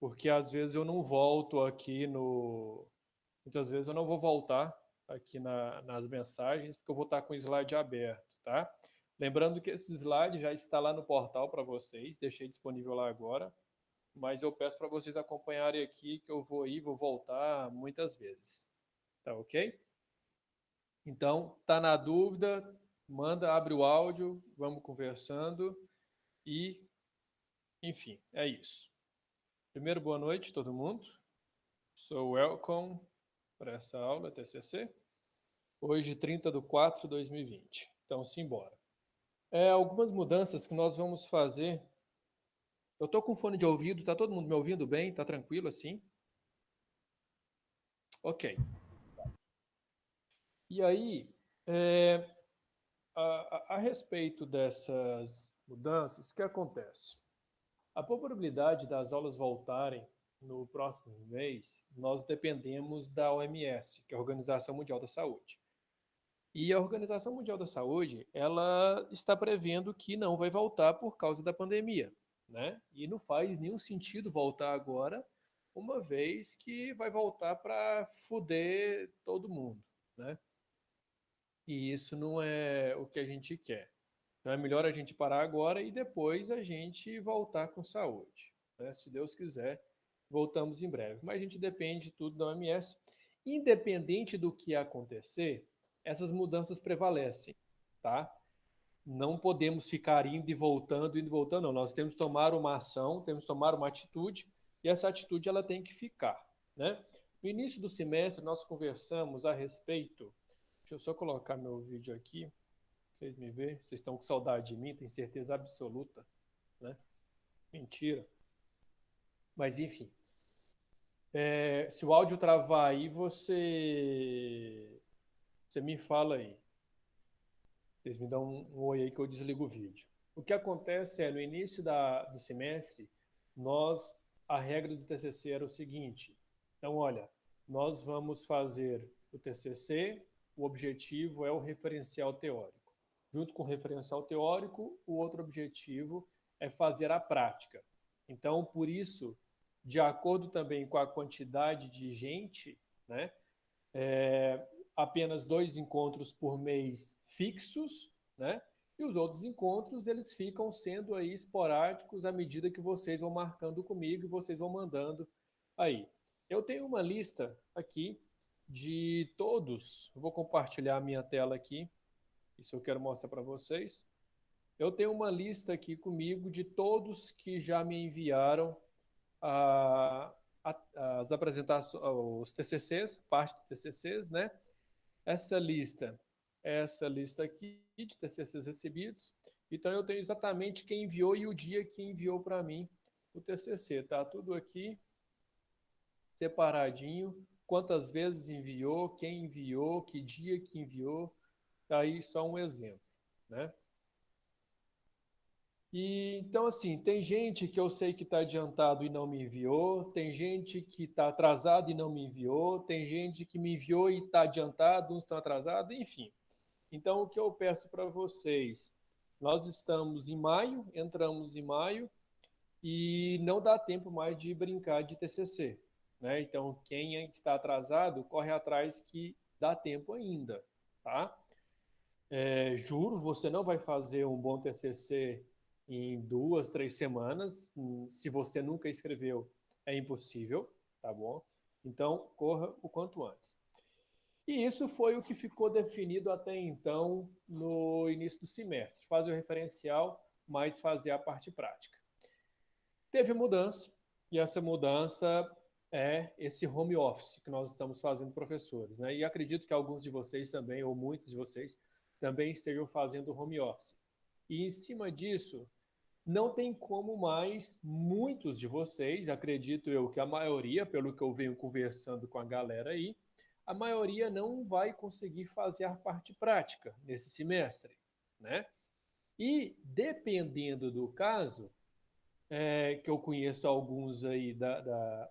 porque às vezes eu não volto aqui no... Muitas vezes eu não vou voltar aqui nas mensagens, porque eu vou estar com o slide aberto, tá? Lembrando que esse slide já está lá no portal para vocês, deixei disponível lá agora, mas eu peço para vocês acompanharem aqui, que eu vou ir, vou voltar muitas vezes, tá ok? Então, tá na dúvida, manda, abre o áudio, vamos conversando e, enfim, é isso. Primeiro, boa noite todo mundo. Sou welcome para essa aula TCC. Hoje, 30/4/2020. Então, simbora. Algumas mudanças que nós vamos fazer. Eu estou com fone de ouvido, tá todo mundo me ouvindo bem? Tá tranquilo assim? Ok. E aí, a respeito dessas mudanças, o que acontece? A probabilidade das aulas voltarem no próximo mês, nós dependemos da OMS, que é a Organização Mundial da Saúde. E a Organização Mundial da Saúde, ela está prevendo que não vai voltar por causa da pandemia, né? E não faz nenhum sentido voltar agora, uma vez que vai voltar para foder todo mundo, né? E isso não é o que a gente quer. Então é melhor a gente parar agora e depois a gente voltar com saúde, né? Se Deus quiser, voltamos em breve. Mas a gente depende tudo da OMS. Independente do que acontecer, essas mudanças prevalecem, tá? Não podemos ficar indo e voltando, não. Nós temos que tomar uma ação, temos que tomar uma atitude, e essa atitude ela tem que ficar, né? No início do semestre, nós conversamos a respeito. Deixa eu só colocar meu vídeo aqui, vocês me verem. Vocês estão com saudade de mim, tenho certeza absoluta, né? Mentira. Mas, enfim. Se o áudio travar aí, você me fala aí. Vocês me dão um oi aí que eu desligo o vídeo. O que acontece é, no início do semestre, nós, a regra do TCC era o seguinte. Então, olha, nós vamos fazer o TCC, o objetivo é o referencial teórico. Junto com o referencial teórico, o outro objetivo é fazer a prática. Então, por isso, de acordo também com a quantidade de gente, né, apenas 2 encontros por mês fixos, né? E os outros encontros, eles ficam sendo aí esporádicos à medida que vocês vão marcando comigo e vocês vão mandando aí. Eu tenho uma lista aqui de todos. Eu vou compartilhar a minha tela aqui. Isso eu quero mostrar para vocês. Eu tenho uma lista aqui comigo de todos que já me enviaram a, as apresentações, os TCCs, parte dos TCCs, né? Essa lista aqui de TCCs recebidos. Então, eu tenho exatamente quem enviou e o dia que enviou para mim o TCC. Tá tudo aqui separadinho. Quantas vezes enviou, quem enviou, que dia que enviou. Tá aí só um exemplo, né? E então, assim, tem gente que eu sei que está adiantado e não me enviou, tem gente que está atrasado e não me enviou, tem gente que me enviou e está adiantado, uns estão atrasados, enfim. Então, o que eu peço para vocês? Nós estamos em maio, entramos em maio, e não dá tempo mais de brincar de TCC, né? Então, quem está atrasado, corre atrás que dá tempo ainda, tá? Juro, você não vai fazer um bom TCC em 2, 3 semanas. Se você nunca escreveu, é impossível, tá bom? Então, corra o quanto antes. E isso foi o que ficou definido até então no início do semestre. Fazer o referencial, mas fazer a parte prática. Teve mudança, e essa mudança é esse home office que nós estamos fazendo, professores, né? E acredito que alguns de vocês também, ou muitos de vocês, também estejam fazendo home office. E em cima disso, não tem como mais muitos de vocês, acredito eu que a maioria, pelo que eu venho conversando com a galera aí, a maioria não vai conseguir fazer a parte prática nesse semestre, né? E dependendo do caso, que eu conheço alguns aí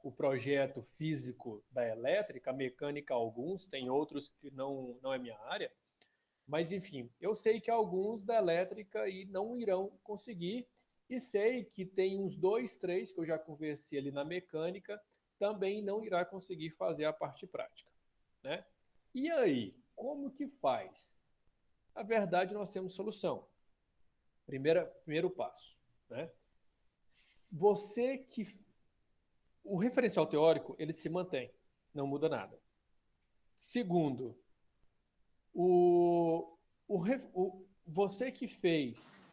o projeto físico da elétrica, a mecânica alguns, tem outros que não é minha área, mas enfim, eu sei que alguns da elétrica aí não irão conseguir, E sei que tem uns 2, 3 que eu já conversei ali na mecânica, também não irá conseguir fazer a parte prática, né? E aí, como que faz? Na verdade, nós temos solução. Primeiro passo, né? Você que o referencial teórico ele se mantém, não muda nada. Segundo, o, você que fez,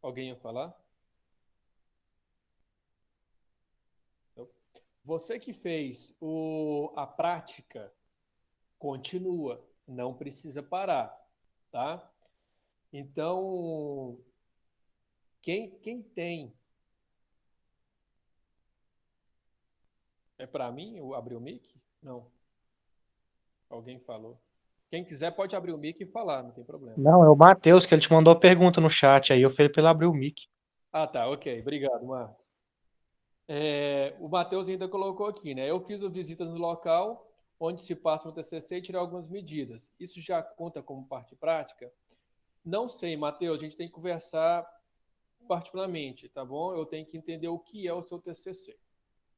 alguém ia falar? Você que fez a prática continua, não precisa parar, tá? Então, quem tem. É para mim eu abrir o mic? Não. Alguém falou. Quem quiser pode abrir o mic e falar, não tem problema. Não, é o Matheus que ele te mandou a pergunta no chat aí, eu falei pra ele abrir o mic. Ah, tá, ok. Obrigado, Marcos. O Matheus ainda colocou aqui, né? Eu fiz a visita no local onde se passa o TCC e tirei algumas medidas. Isso já conta como parte prática? Não sei, Matheus, a gente tem que conversar particularmente, tá bom? Eu tenho que entender o que é o seu TCC,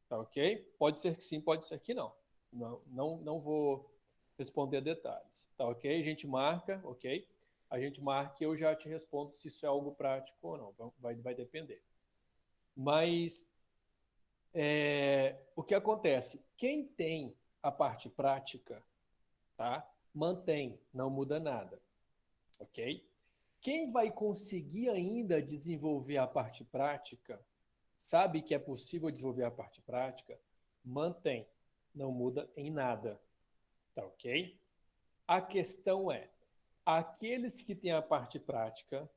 tá ok? Pode ser que sim, pode ser que não. Não vou responder detalhes, tá ok? A gente marca, ok? A gente marca e eu já te respondo se isso é algo prático ou não. Vai depender. Mas o que acontece? Quem tem a parte prática, tá? Mantém, não muda nada, ok? Quem vai conseguir ainda desenvolver a parte prática, sabe que é possível desenvolver a parte prática, mantém, não muda em nada, tá ok? A questão é, aqueles que têm a parte prática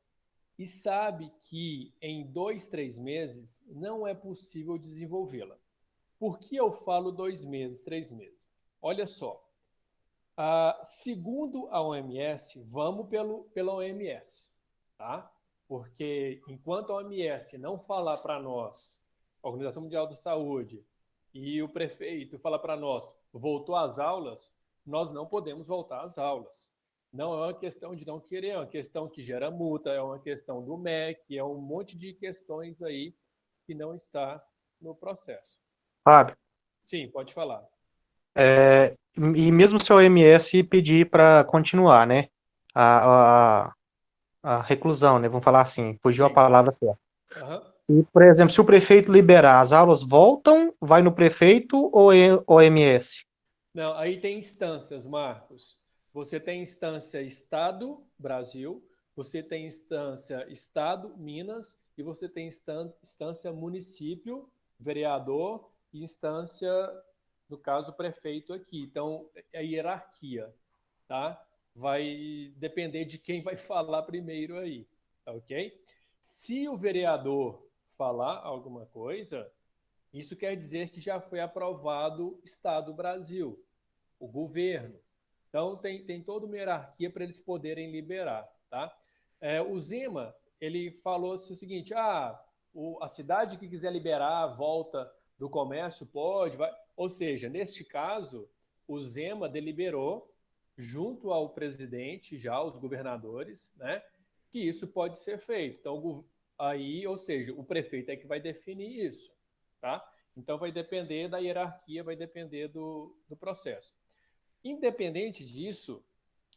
e sabe que em 2, 3 meses não é possível desenvolvê-la. Por que eu falo 2 meses, 3 meses? Olha só, segundo a OMS, vamos pela OMS, tá? Porque enquanto a OMS não falar para nós, a Organização Mundial da Saúde, e o prefeito falar para nós, voltou às aulas, nós não podemos voltar às aulas. Não é uma questão de não querer, é uma questão que gera multa, é uma questão do MEC, é um monte de questões aí que não está no processo. Fábio, Sim, pode falar. e mesmo se a OMS pedir para continuar, né? A, a, a reclusão, né? Vamos falar assim, fugiu a Sim. palavra certa. Aham. E, por exemplo, se o prefeito liberar, as aulas voltam, vai no prefeito ou OMS? Não, aí tem instâncias, Marcos. Você tem instância Estado, Brasil, você tem instância Estado, Minas, e você tem instância município, vereador, e instância, no caso, prefeito aqui. Então, é a hierarquia, tá? Vai depender de quem vai falar primeiro aí, tá ok? Se o vereador falar alguma coisa, isso quer dizer que já foi aprovado Estado Brasil, o governo. Então, tem toda uma hierarquia para eles poderem liberar. Tá? O Zema, ele falou o seguinte, a cidade que quiser liberar a volta do comércio pode, vai. Ou seja, neste caso, o Zema deliberou, junto ao presidente, já os governadores, né, que isso pode ser feito. Então, aí, ou seja, o prefeito é que vai definir isso. Tá? Então, vai depender da hierarquia, vai depender do processo. Independente disso,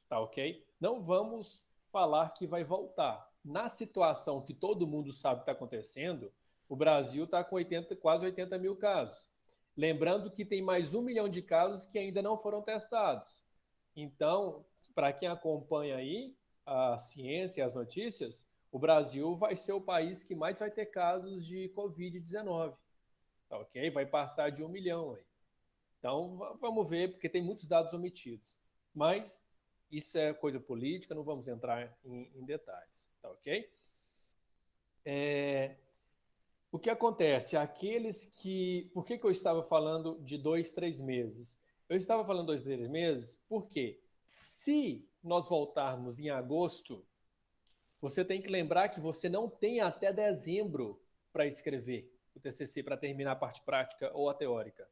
tá ok? Não vamos falar que vai voltar. Na situação que todo mundo sabe que está acontecendo, o Brasil está com quase 80 mil casos. Lembrando que tem mais 1 milhão de casos que ainda não foram testados. Então, para quem acompanha aí a ciência e as notícias, o Brasil vai ser o país que mais vai ter casos de Covid-19. Tá ok? Vai passar de 1 milhão aí. Então, vamos ver, porque tem muitos dados omitidos. Mas isso é coisa política, não vamos entrar em detalhes, tá ok? O que acontece? Aqueles que. Por que eu estava falando de 2, 3 meses? Eu estava falando 2, 3 meses porque se nós voltarmos em agosto, você tem que lembrar que você não tem até dezembro para escrever o TCC, para terminar a parte prática ou a teórica.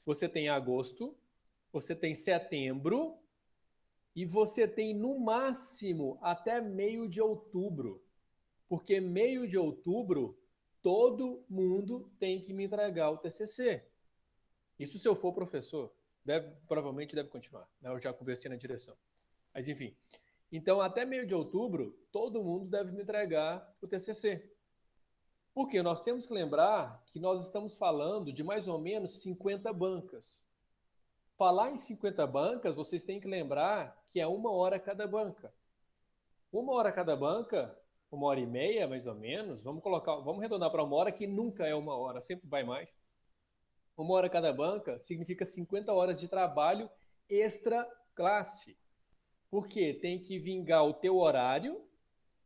Você tem agosto, você tem setembro e você tem no máximo até meio de outubro. Porque meio de outubro, todo mundo tem que me entregar o TCC. Isso se eu for professor. Provavelmente deve continuar, né? Eu já conversei na direção. Mas, enfim. Então, até meio de outubro, todo mundo deve me entregar o TCC. Porque nós temos que lembrar que nós estamos falando de mais ou menos 50 bancas. Falar em 50 bancas, vocês têm que lembrar que é 1 hora cada banca. 1 hora cada banca, 1 hora e meia, mais ou menos. Vamos arredondar para 1 hora, que nunca é 1 hora, sempre vai mais. 1 hora cada banca significa 50 horas de trabalho extra classe. Porque tem que vingar o teu horário,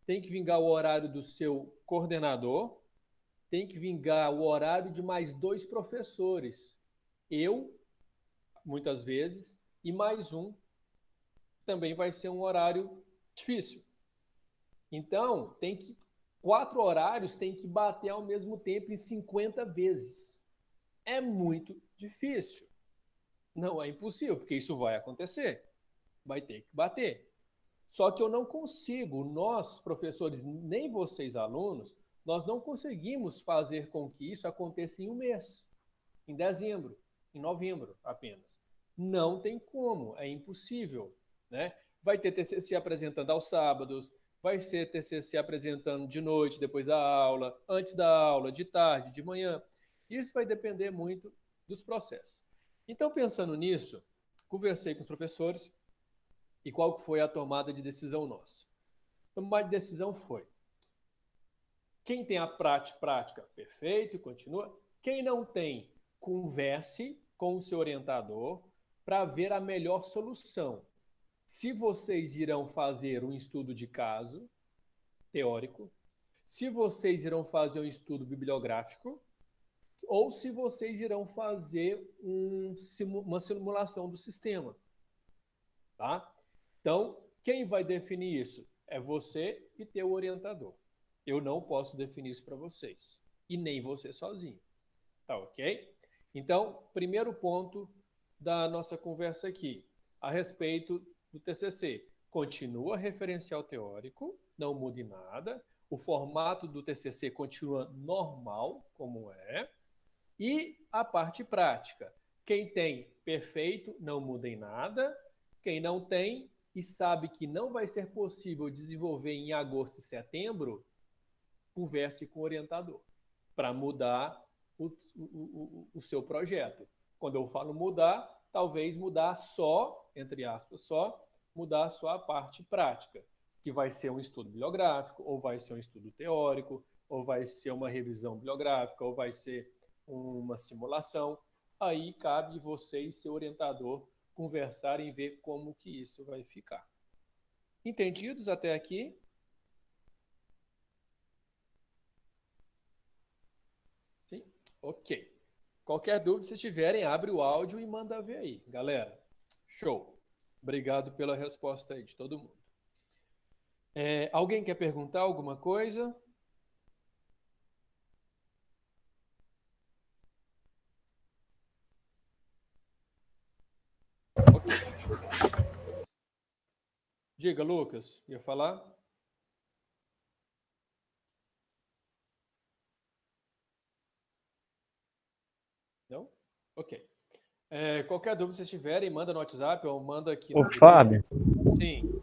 tem que vingar o horário do seu coordenador, tem que vingar o horário de mais 2 professores. Eu, muitas vezes, e mais um. Também vai ser um horário difícil. Então, 4 horários tem que bater ao mesmo tempo em 50 vezes. É muito difícil. Não é impossível, porque isso vai acontecer. Vai ter que bater. Só que eu não consigo, nós, professores, nem vocês, alunos, nós não conseguimos fazer com que isso aconteça em um mês, em dezembro, em novembro apenas. Não tem como, é impossível, né? Vai ter TCC apresentando aos sábados, vai ser TCC apresentando de noite, depois da aula, antes da aula, de tarde, de manhã. Isso vai depender muito dos processos. Então, pensando nisso, conversei com os professores e qual foi a tomada de decisão nossa? A tomada de decisão foi: quem tem a prática, perfeito, continua. Quem não tem, converse com o seu orientador para ver a melhor solução. Se vocês irão fazer um estudo de caso teórico, se vocês irão fazer um estudo bibliográfico, ou se vocês irão fazer uma simulação do sistema. Tá? Então, quem vai definir isso? É você e teu orientador. Eu não posso definir isso para vocês. E nem você sozinho. Tá ok? Então, primeiro ponto da nossa conversa aqui, a respeito do TCC. Continua referencial teórico, não mude nada. O formato do TCC continua normal, como é. E a parte prática. Quem tem, perfeito, não muda em nada. Quem não tem e sabe que não vai ser possível desenvolver em agosto e setembro, converse com o orientador para mudar o seu projeto. Quando eu falo mudar, talvez mudar só, entre aspas, mudar só a parte prática, que vai ser um estudo bibliográfico, ou vai ser um estudo teórico, ou vai ser uma revisão bibliográfica, ou vai ser uma simulação. Aí cabe você e seu orientador conversarem e ver como que isso vai ficar. Entendidos até aqui? Sim? Ok. Qualquer dúvida, se tiverem, abre o áudio e manda ver aí, galera. Show. Obrigado pela resposta aí de todo mundo. Alguém quer perguntar alguma coisa? Ok. Diga, Lucas, ia falar? Não? Ok. Qualquer dúvida que vocês tiverem, manda no WhatsApp ou manda aqui Ô, no grupo. Fábio, Sim.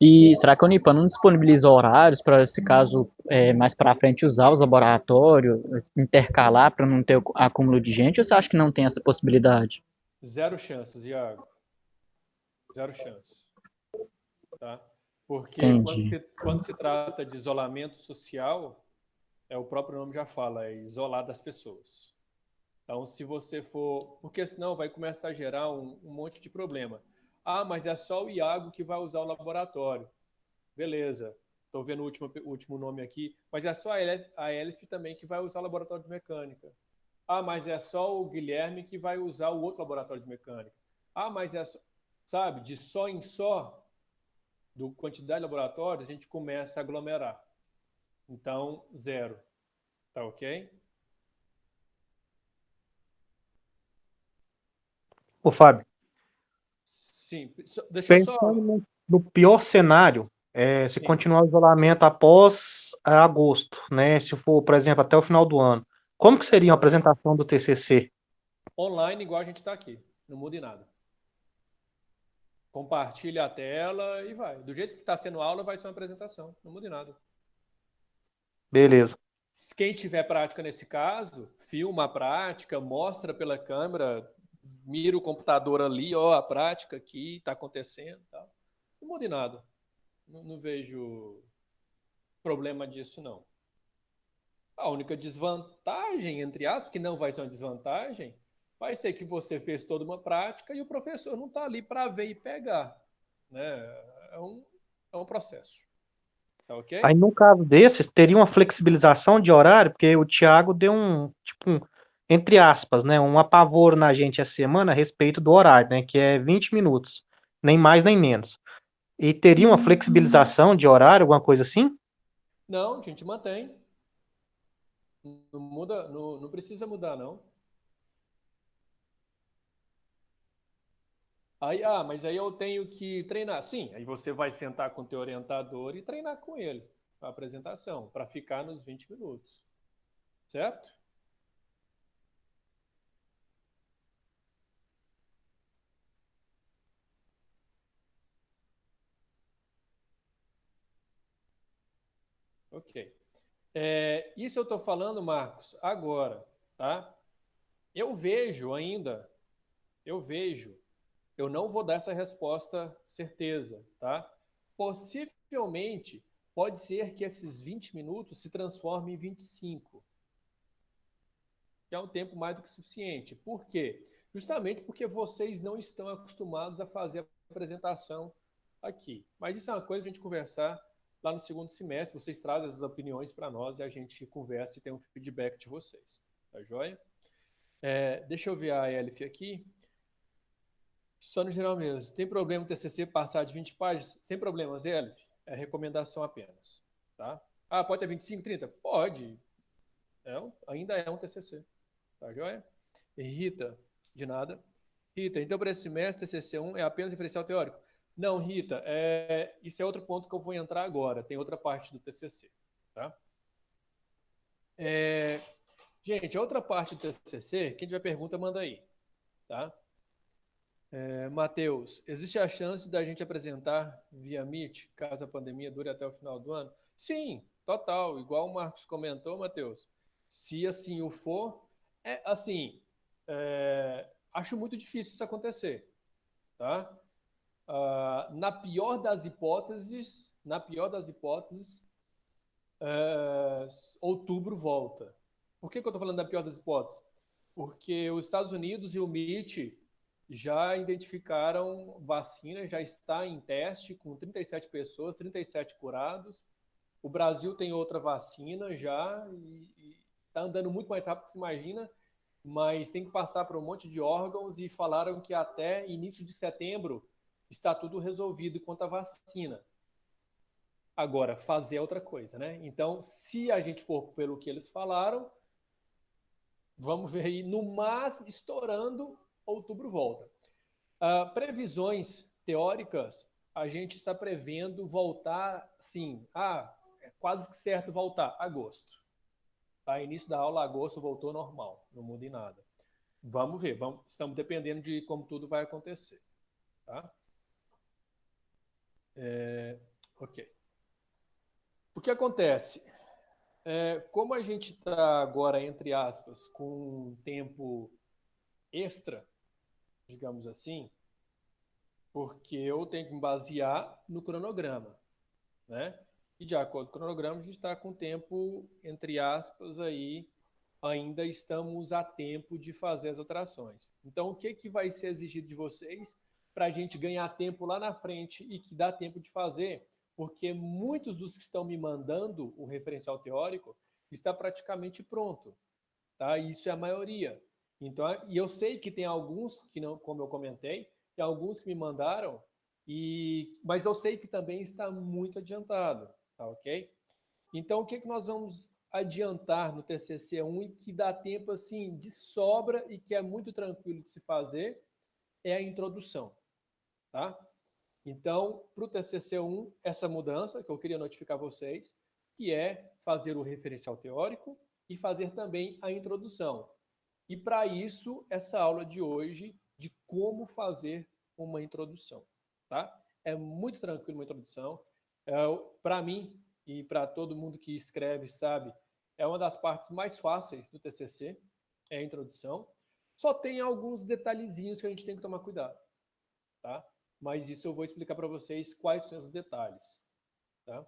e será que a Unipam não disponibiliza horários para, esse caso, mais para frente usar os laboratórios, intercalar para não ter acúmulo de gente, ou você acha que não tem essa possibilidade? Zero chances, Iago. Zero chances. Tá? Porque Entendi. quando se trata de isolamento social, o próprio nome já fala, é isolar das pessoas. Então, se você for... Porque senão vai começar a gerar um monte de problema. Ah, mas é só o Iago que vai usar o laboratório. Beleza. Estou vendo o último nome aqui. Mas é só a Elif também que vai usar o laboratório de mecânica. Ah, mas é só o Guilherme que vai usar o outro laboratório de mecânica. Ah, mas é só... Sabe, de só em só, do quantidade de laboratórios, a gente começa a aglomerar. Então, zero. Tá ok? Ô, Fábio, Sim. Deixa eu só... pensando no pior cenário, Se Sim. continuar o isolamento após agosto, né? Se for, por exemplo, até o final do ano, como que seria a apresentação do TCC? Online, igual a gente está aqui. Não muda em nada. Compartilha a tela e vai. Do jeito que está sendo aula, vai ser uma apresentação. Não muda em nada. Beleza. Quem tiver prática nesse caso, filma a prática, mostra pela câmera, mira o computador ali, ó, a prática aqui, está acontecendo. Tá? Não muda em nada. Não vejo problema disso, não. A única desvantagem, entre aspas, que não vai ser uma desvantagem, vai ser que você fez toda uma prática e o professor não está ali para ver e pegar. Né? É um processo. Tá ok? Aí, no caso desses, teria uma flexibilização de horário, porque o Thiago deu entre aspas, né, um apavoro na gente essa semana a respeito do horário, né, que é 20 minutos, nem mais nem menos. E teria uma flexibilização de horário, alguma coisa assim? Não, a gente mantém. Não muda, não precisa mudar, não. Aí, mas aí eu tenho que treinar. Sim, aí você vai sentar com o teu orientador e treinar com ele a apresentação, para ficar nos 20 minutos. Certo? Ok. Isso eu estou falando, Marcos, agora, tá? Eu vejo ainda, eu vejo, eu não vou dar essa resposta certeza, tá? Possivelmente, pode ser que esses 20 minutos se transformem em 25, que é um tempo mais do que suficiente. Por quê? Justamente porque vocês não estão acostumados a fazer a apresentação aqui. Mas isso é uma coisa para a gente conversar lá no segundo semestre. Vocês trazem as opiniões para nós e a gente conversa e tem um feedback de vocês. Tá joia? Deixa eu ver a Elif aqui. Só no geral mesmo. Tem problema o TCC passar de 20 páginas? Sem problemas, Elif. É recomendação apenas. Tá? Pode ter 25, 30? Pode. Ainda é um TCC. Tá joia? Rita, de nada. Rita, então para esse semestre, TCC1 é apenas referencial teórico? Não, Rita, isso é outro ponto que eu vou entrar agora. Tem outra parte do TCC. Tá? Gente, a outra parte do TCC, quem tiver pergunta, manda aí. Tá? Matheus, existe a chance da gente apresentar via Meet, caso a pandemia dure até o final do ano? Sim, total. Igual o Marcos comentou, Matheus. Se assim o for, acho muito difícil isso acontecer, tá? Na pior das hipóteses, outubro volta. Por que eu estou falando da pior das hipóteses? Porque os Estados Unidos e o MIT já identificaram vacina, já está em teste com 37 pessoas, 37 curados. O Brasil tem outra vacina já e está andando muito mais rápido do que se imagina, mas tem que passar por um monte de órgãos e falaram que até início de setembro está tudo resolvido quanto à vacina. Agora, fazer é outra coisa, né? Então, se a gente for pelo que eles falaram, vamos ver aí, no máximo, estourando, outubro volta. Previsões teóricas, a gente está prevendo voltar, sim, é quase que certo voltar, agosto. Tá? Início da aula, agosto, voltou normal, não muda em nada. Vamos ver, estamos dependendo de como tudo vai acontecer. Tá? Ok. O que acontece? Como a gente está agora, entre aspas, com um tempo extra, digamos assim, porque eu tenho que me basear no cronograma, né? E de acordo com o cronograma, a gente está com tempo, entre aspas, aí, ainda estamos a tempo de fazer as alterações. Então, o que vai ser exigido de vocês para a gente ganhar tempo lá na frente e que dá tempo de fazer? Porque muitos dos que estão me mandando o referencial teórico está praticamente pronto, tá? Isso é a maioria. Então, e eu sei que tem alguns que não, como eu comentei, tem alguns que me mandaram, mas eu sei que também está muito adiantado, tá ok? Então, o que nós vamos adiantar no TCC1 e que dá tempo assim de sobra e que é muito tranquilo de se fazer é a introdução, tá? Então, para o TCC1, essa mudança que eu queria notificar vocês, que é fazer o referencial teórico e fazer também a introdução. E para isso, essa aula de hoje de como fazer uma introdução, tá? É muito tranquilo uma introdução. Para mim e para todo mundo que escreve, sabe, é uma das partes mais fáceis do TCC, é a introdução. Só tem alguns detalhezinhos que a gente tem que tomar cuidado, tá? Mas isso eu vou explicar para vocês quais são os detalhes, tá?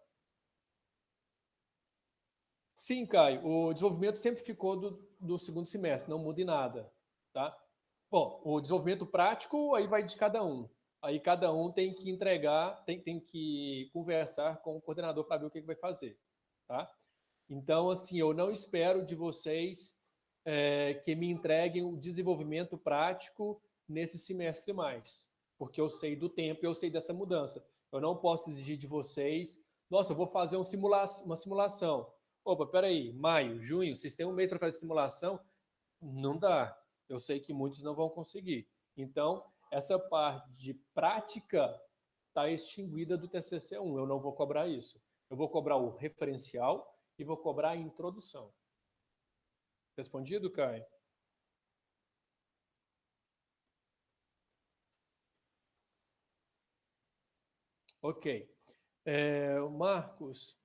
Sim, Caio, o desenvolvimento sempre ficou do segundo semestre, não muda em nada, tá? Bom, o desenvolvimento prático aí vai de cada um. Aí cada um tem que entregar, tem que conversar com o coordenador para ver o que vai fazer, tá? Então, assim, eu não espero de vocês que me entreguem o desenvolvimento prático nesse semestre mais, porque eu sei do tempo e eu sei dessa mudança. Eu não posso exigir de vocês, nossa, eu vou fazer uma simulação. Opa, peraí, maio, junho, vocês têm um mês para fazer simulação? Não dá. Eu sei que muitos não vão conseguir. Então, essa parte de prática está extinguida do TCC1. Eu não vou cobrar isso. Eu vou cobrar o referencial e vou cobrar a introdução. Respondido, Caio? Ok. Marcos.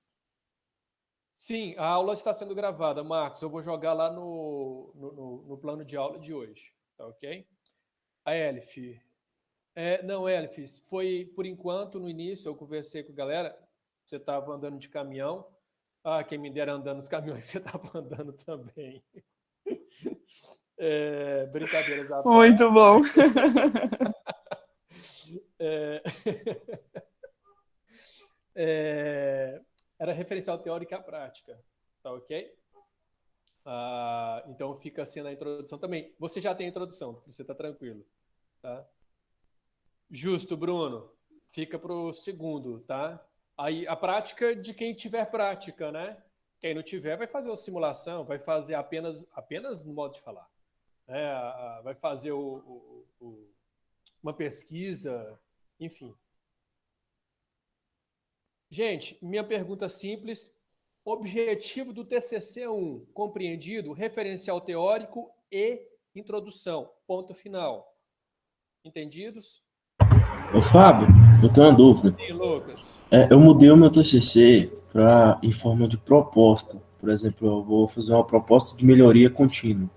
Sim, a aula está sendo gravada, Marcos. Eu vou jogar lá no plano de aula de hoje. Tá ok? A Elif. Não, Elif, foi por enquanto, no início, eu conversei com a galera. Você estava andando de caminhão. Ah, quem me dera andando nos caminhões, você estava andando também. Brincadeiras à parte. Muito bom. Era referencial teórica à prática, tá ok? Então fica assim na introdução também. Você já tem a introdução, você está tranquilo, tá? Justo, Bruno. Fica para o segundo, tá? Aí a prática de quem tiver prática, né? Quem não tiver vai fazer a simulação, vai fazer apenas no modo de falar, né? Vai fazer uma pesquisa, enfim. Gente, minha pergunta simples. Objetivo do TCC1, compreendido, referencial teórico e introdução. Ponto final. Entendidos? Ô, Fábio, eu tenho uma dúvida. Sim, Lucas. Eu mudei o meu TCC em forma de proposta. Por exemplo, eu vou fazer uma proposta de melhoria contínua.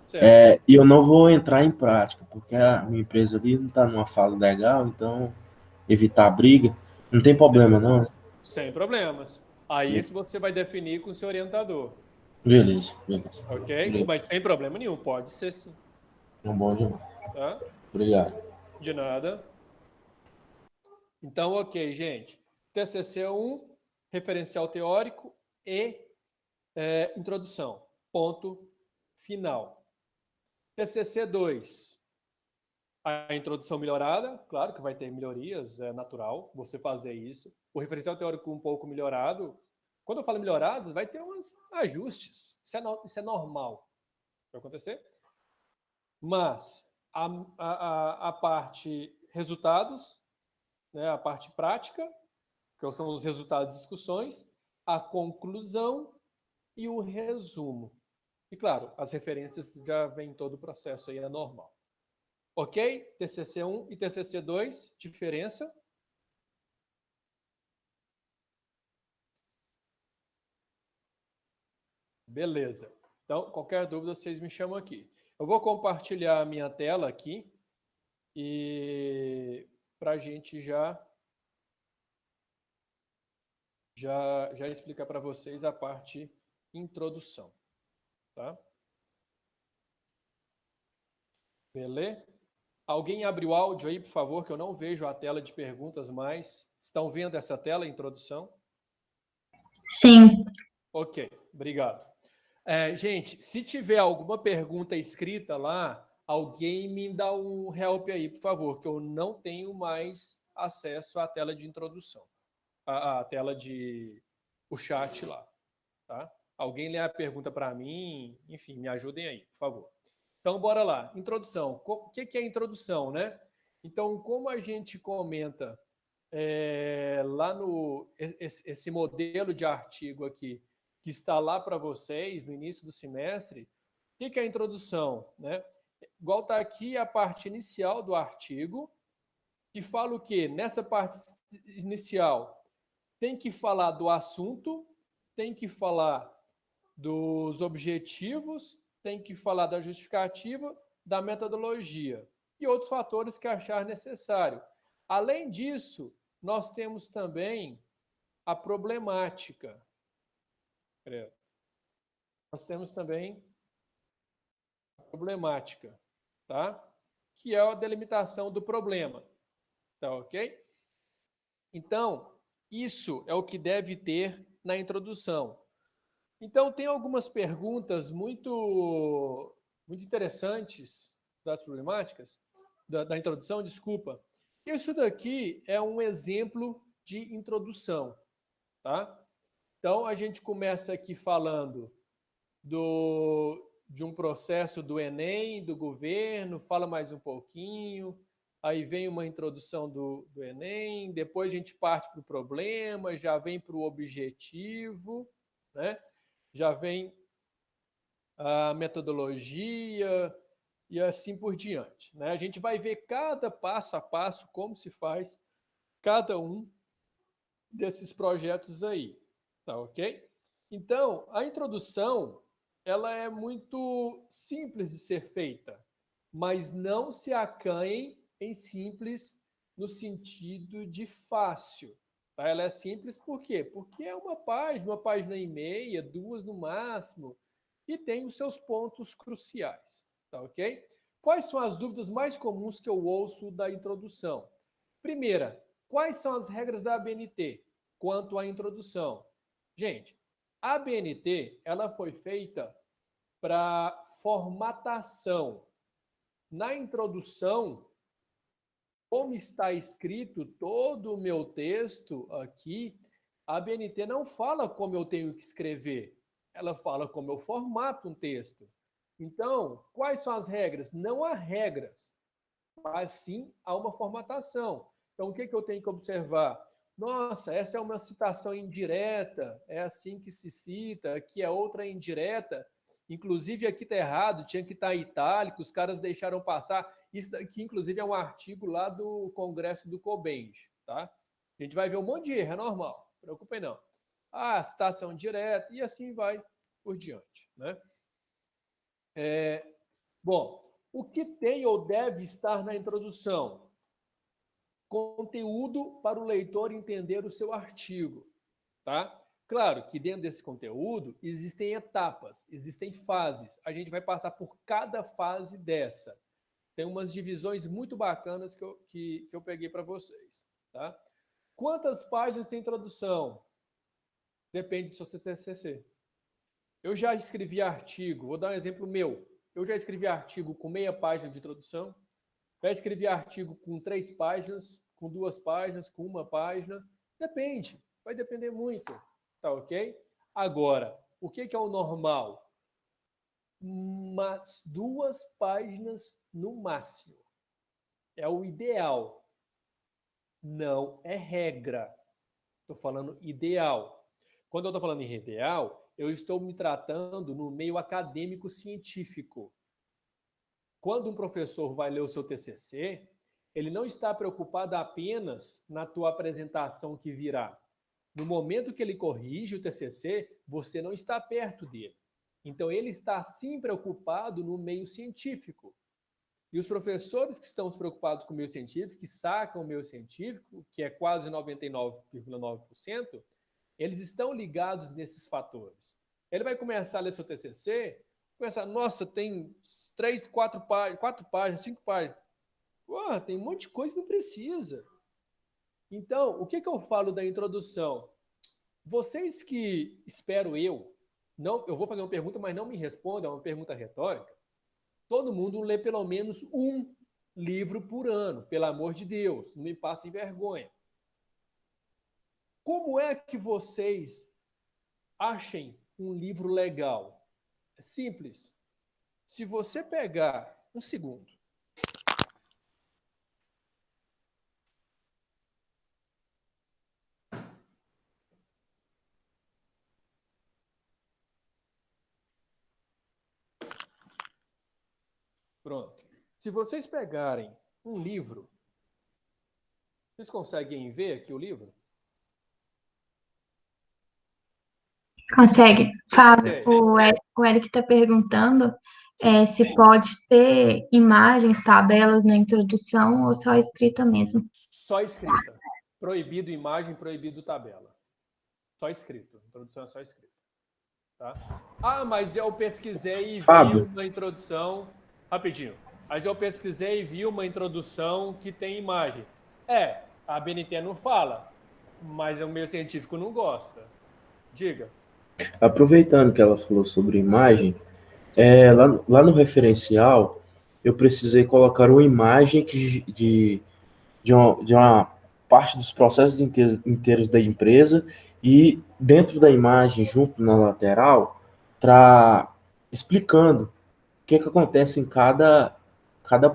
Certo. E eu não vou entrar em prática, porque a minha empresa ali não está numa fase legal, então evitar a briga. Não tem problema, não, né? Sem problemas. Aí isso você vai definir com o seu orientador. Beleza. Ok? Beleza. Mas sem problema nenhum, pode ser sim. É bom demais. Tá? Obrigado. De nada. Então, ok, gente. TCC1, referencial teórico e introdução. Ponto final. TCC2, a introdução melhorada, claro que vai ter melhorias, é natural você fazer isso. O referencial teórico um pouco melhorado. Quando eu falo melhorados, vai ter uns ajustes. Isso é normal. Vai acontecer. Mas a parte resultados, né, a parte prática, que são os resultados de discussões, a conclusão e o resumo. E, claro, as referências já vem todo o processo aí, é normal. Ok? TCC1 e TCC2, diferença? Beleza. Então, qualquer dúvida, vocês me chamam aqui. Eu vou compartilhar a minha tela aqui e para a gente já explicar para vocês a parte introdução. Tá? Beleza? Alguém abre o áudio aí, por favor, que eu não vejo a tela de perguntas mais. Estão vendo essa tela, introdução? Sim. Ok, obrigado. Gente, se tiver alguma pergunta escrita lá, alguém me dá um help aí, por favor, que eu não tenho mais acesso à tela de introdução, à tela o chat lá, tá? Alguém lê a pergunta para mim, enfim, me ajudem aí, por favor. Então, bora lá. Introdução. O que é introdução, né? Então, como a gente comenta lá esse modelo de artigo aqui, que está lá para vocês no início do semestre, o que é a introdução, né? Igual está aqui a parte inicial do artigo, que fala o quê? Nessa parte inicial, tem que falar do assunto, tem que falar dos objetivos, tem que falar da justificativa, da metodologia e outros fatores que achar necessário. Além disso, nós temos também a problemática. Nós temos também a problemática, tá? Que é a delimitação do problema. Tá ok? Então, isso é o que deve ter na introdução. Então, tem algumas perguntas muito interessantes das problemáticas, da introdução, desculpa. Isso daqui é um exemplo de introdução, tá? Então, a gente começa aqui falando de um processo do Enem, do governo, fala mais um pouquinho, aí vem uma introdução do Enem, depois a gente parte para o problema, já vem para o objetivo, né? Já vem a metodologia e assim por diante, né? A gente vai ver cada passo a passo como se faz cada um desses projetos aí, tá ok? Então, a introdução, ela é muito simples de ser feita, mas não se acanhem em simples no sentido de fácil. Tá? Ela é simples por quê? Porque é uma página e meia, 2 no máximo, e tem os seus pontos cruciais. Tá ok? Quais são as dúvidas mais comuns que eu ouço da introdução? Primeira, quais são as regras da ABNT quanto à introdução? Gente, a ABNT ela foi feita para formatação. Na introdução, como está escrito todo o meu texto aqui, a ABNT não fala como eu tenho que escrever, ela fala como eu formato um texto. Então, quais são as regras? Não há regras, mas sim há uma formatação. Então, o que eu tenho que observar? Nossa, essa é uma citação indireta, é assim que se cita, aqui é outra indireta. Inclusive, aqui está errado, tinha que estar itálico, os caras deixaram passar. Isso daqui, inclusive, é um artigo lá do Congresso do COBENG, tá? A gente vai ver um monte de erro, é normal, não se preocupem não. Ah, citação direta, e assim vai por diante, né? Bom, o que tem ou deve estar na introdução? Conteúdo para o leitor entender o seu artigo, tá? Claro que dentro desse conteúdo existem etapas, existem fases. A gente vai passar por cada fase dessa. Tem umas divisões muito bacanas que eu peguei para vocês, tá? Quantas páginas tem introdução? Depende do seu TCC. Eu já escrevi artigo, vou dar um exemplo meu. Eu já escrevi artigo com meia página de introdução, já escrevi artigo com 3 páginas, com 2 páginas, com 1 página. Depende, vai depender muito, tá ok? Agora, o que é o normal? Umas 2 páginas no máximo. É o ideal. Não é regra. Estou falando ideal. Quando eu estou falando em ideal, eu estou me tratando no meio acadêmico científico. Quando um professor vai ler o seu TCC, ele não está preocupado apenas na tua apresentação que virá. No momento que ele corrige o TCC, você não está perto dele. Então, ele está sim preocupado no meio científico. E os professores que estão preocupados com o meio científico, que sacam o meio científico, que é quase 99,9%, eles estão ligados nesses fatores. Ele vai começar a ler seu TCC, começar, nossa, tem 3, 4 páginas, 5 páginas. Ué, tem um monte de coisa que não precisa. Então, o que eu falo da introdução? Vocês que, espero eu vou fazer uma pergunta, mas não me respondam, é uma pergunta retórica. Todo mundo lê pelo menos um livro por ano, pelo amor de Deus, não me passem vergonha. Como é que vocês achem um livro legal? É simples. Se você pegar um segundo. Pronto. Se vocês pegarem um livro, vocês conseguem ver aqui o livro? Consegue. Fábio, Ok. o Eric está perguntando se pode ter imagens, tabelas na introdução ou só escrita mesmo. Só escrita. Proibido imagem, proibido tabela. Só escrito. Introdução é só escrita. Tá? Ah, mas eu pesquisei e vi Fábio. uma introdução... Rapidinho. Mas eu pesquisei e vi uma introdução que tem imagem. A BNT não fala, mas o meio científico não gosta. Diga. Aproveitando que ela falou sobre imagem, lá no referencial, eu precisei colocar uma imagem de uma parte dos processos inteiros da empresa e dentro da imagem, junto na lateral, explicando o que acontece em cada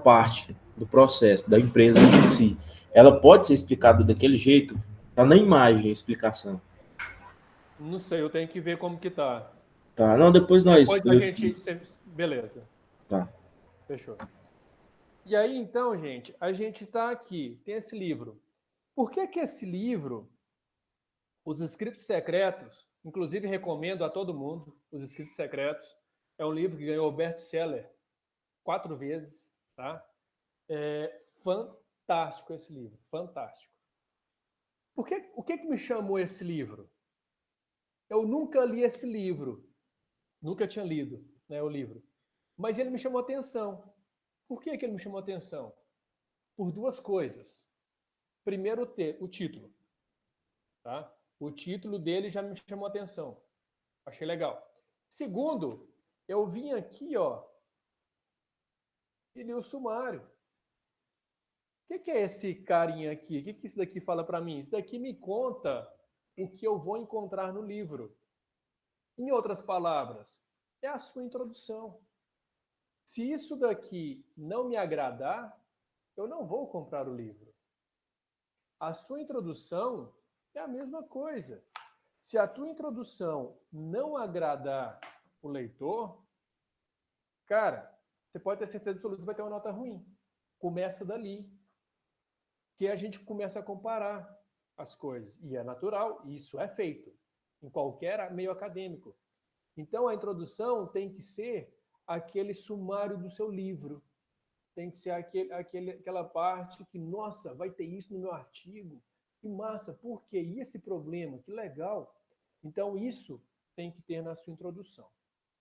parte do processo, da empresa em si. Ela pode ser explicada daquele jeito? Está na imagem a explicação. Não sei, eu tenho que ver como que tá. Tá, não, depois nós... Depois a gente... Beleza. Tá. Fechou. E aí, então, gente, a gente está aqui, tem esse livro. Por que esse livro, Os Escritos Secretos, inclusive recomendo a todo mundo, Os Escritos Secretos, é um livro que ganhou best-seller 4 vezes, tá? É fantástico esse livro, fantástico. O que me chamou esse livro? Eu nunca li esse livro, nunca tinha lido, né, o livro, mas ele me chamou atenção. Por que ele me chamou atenção? Por 2 coisas. Primeiro, o título. Tá? O título dele já me chamou atenção. Achei legal. Segundo, eu vim aqui, e li o sumário. O que é esse carinha aqui? O que isso daqui fala para mim? Isso daqui me conta o que eu vou encontrar no livro. Em outras palavras, é a sua introdução. Se isso daqui não me agradar, eu não vou comprar o livro. A sua introdução é a mesma coisa. Se a tua introdução não agradar o leitor, cara, você pode ter certeza absoluta que vai ter uma nota ruim. Começa dali. Que a gente começa a comparar as coisas. E é natural, e isso é feito em qualquer meio acadêmico. Então, a introdução tem que ser aquele sumário do seu livro. Tem que ser aquela parte que, nossa, vai ter isso no meu artigo. Que massa, por quê? E esse problema? Que legal. Então, isso tem que ter na sua introdução.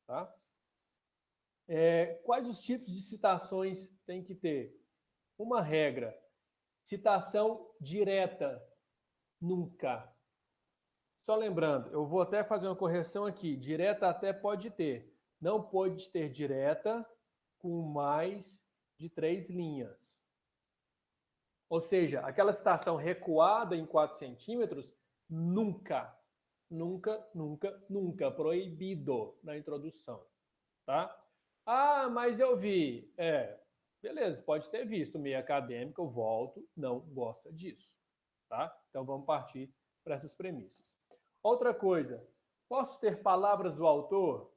Tá? Quais os tipos de citações tem que ter? Uma regra. Citação direta. Nunca. Só lembrando, eu vou até fazer uma correção aqui. Direta até pode ter. Não pode ter direta com mais de 3 linhas. Ou seja, aquela citação recuada em 4 centímetros, nunca, nunca, nunca, nunca. Proibido na introdução. Tá? Ah, mas eu vi. Beleza, pode ter visto. Meio acadêmico, eu volto, não gosta disso. Tá? Então vamos partir para essas premissas. Outra coisa, posso ter palavras do autor?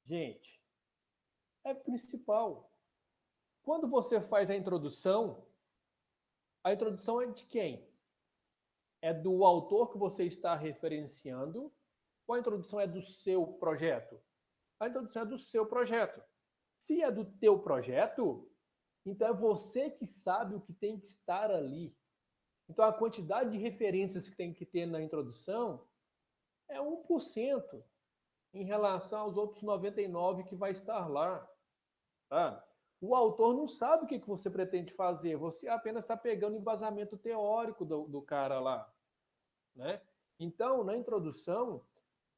Gente, é principal. Quando você faz a introdução é de quem? É do autor que você está referenciando ou a introdução é do seu projeto? A introdução é do seu projeto. Se é do teu projeto, então é você que sabe o que tem que estar ali. Então, a quantidade de referências que tem que ter na introdução é 1% em relação aos outros 99% que vai estar lá. Tá? O autor não sabe o que você pretende fazer, você apenas está pegando o embasamento teórico do cara lá. Né? Então, na introdução,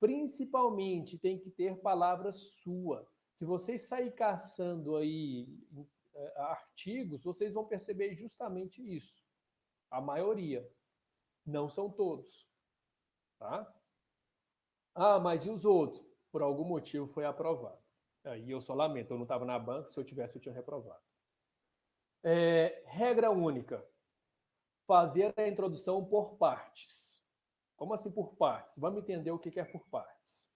principalmente tem que ter palavra sua. Se vocês saírem caçando aí artigos, vocês vão perceber justamente isso. A maioria. Não são todos. Tá? Ah, mas e os outros? Por algum motivo foi aprovado. E eu só lamento, eu não estava na banca, se eu tivesse, eu tinha reprovado. Regra única. Fazer a introdução por partes. Como assim por partes? Vamos entender o que é por partes.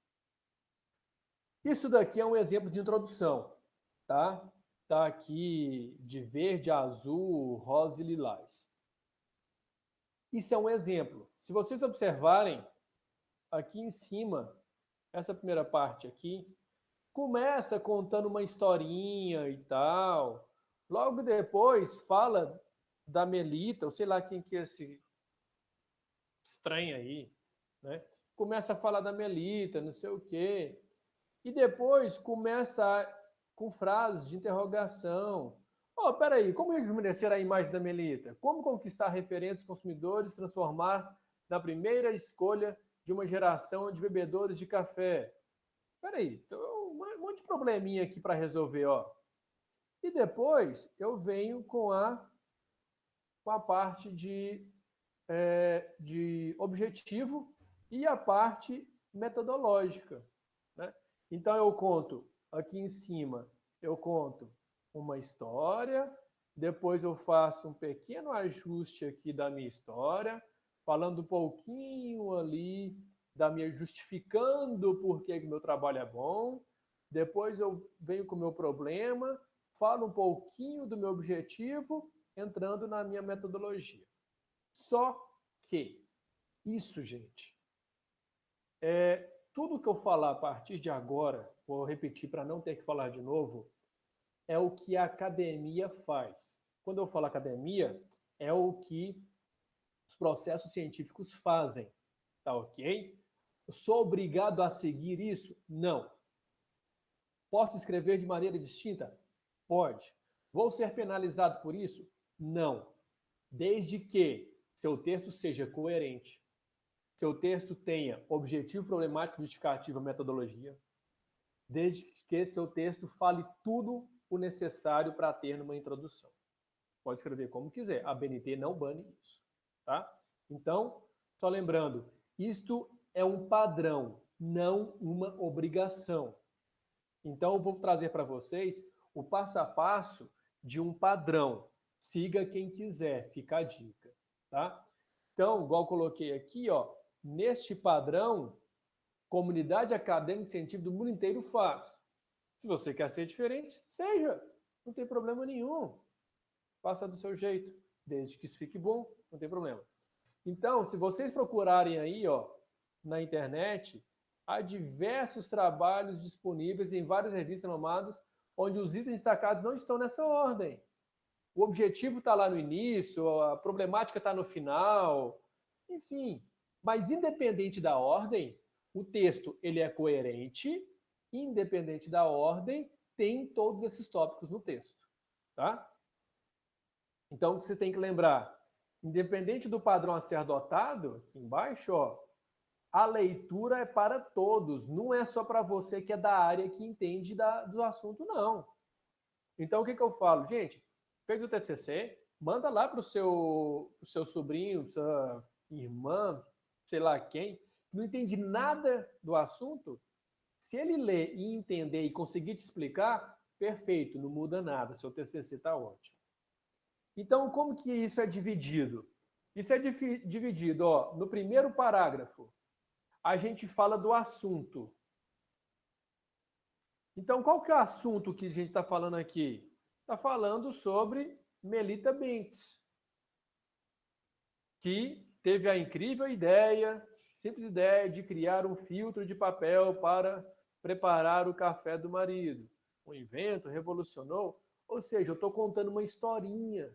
Isso daqui é um exemplo de introdução. Tá? está aqui de verde, azul, rosa e lilás. Isso é um exemplo. Se vocês observarem, aqui em cima, essa primeira parte aqui, começa contando uma historinha e tal. Logo depois fala da Melita, ou sei lá quem que é esse estranho aí, né? Começa a falar da Melita, não sei o quê. E depois começa com frases de interrogação. Oh, peraí, como rejuvenescer a imagem da Melita? Como conquistar referentes consumidores, transformar na primeira escolha de uma geração de bebedores de café? Peraí, tem um monte de probleminha aqui para resolver, ó. E depois eu venho com a parte de objetivo e a parte metodológica, né? Então eu conto aqui em cima, eu conto uma história, depois eu faço um pequeno ajuste aqui da minha história, falando um pouquinho ali da minha justificando por que meu trabalho é bom, depois eu venho com o meu problema, falo um pouquinho do meu objetivo, entrando na minha metodologia. Só que isso, gente, tudo que eu falar a partir de agora, vou repetir para não ter que falar de novo, é o que a academia faz. Quando eu falo academia, é o que os processos científicos fazem, tá ok? Eu sou obrigado a seguir isso? Não. Posso escrever de maneira distinta? Pode. Vou ser penalizado por isso? Não. Desde que seu texto seja coerente, seu texto tenha objetivo, problemático, justificativa, metodologia, desde que seu texto fale tudo o necessário para ter numa introdução. Pode escrever como quiser, a BNT não bane isso, tá? Então, só lembrando, isto é um padrão, não uma obrigação. Então, eu vou trazer para vocês o passo a passo de um padrão. Siga quem quiser, fica a dica, tá? Então, igual eu coloquei aqui, ó, neste padrão, comunidade acadêmica e científica do mundo inteiro faz. Se você quer ser diferente, seja. Não tem problema nenhum. Faça do seu jeito. Desde que isso fique bom, não tem problema. Então, se vocês procurarem aí, ó, na internet, há diversos trabalhos disponíveis em várias revistas renomadas, onde os itens destacados não estão nessa ordem. O objetivo está lá no início, a problemática está no final, enfim. Mas independente da ordem, o texto ele é coerente, independente da ordem, tem todos esses tópicos no texto, tá? Então você tem que lembrar, independente do padrão a ser adotado, aqui embaixo, ó, a leitura é para todos, não é só para você que é da área que entende do assunto, não. Então o que eu falo? Gente, fez o TCC, manda lá para o seu sobrinho, sua irmã, sei lá quem, que não entende nada do assunto. Se ele ler e entender e conseguir te explicar, perfeito, não muda nada, seu TCC está ótimo. Então, como que isso é dividido? Isso é dividido, ó, no primeiro parágrafo, a gente fala do assunto. Então, qual que é o assunto que a gente está falando aqui? Está falando sobre Melita Binks, que teve a incrível ideia, simples ideia, de criar um filtro de papel para preparar o café do marido. Um invento, revolucionou. Ou seja, eu estou contando uma historinha.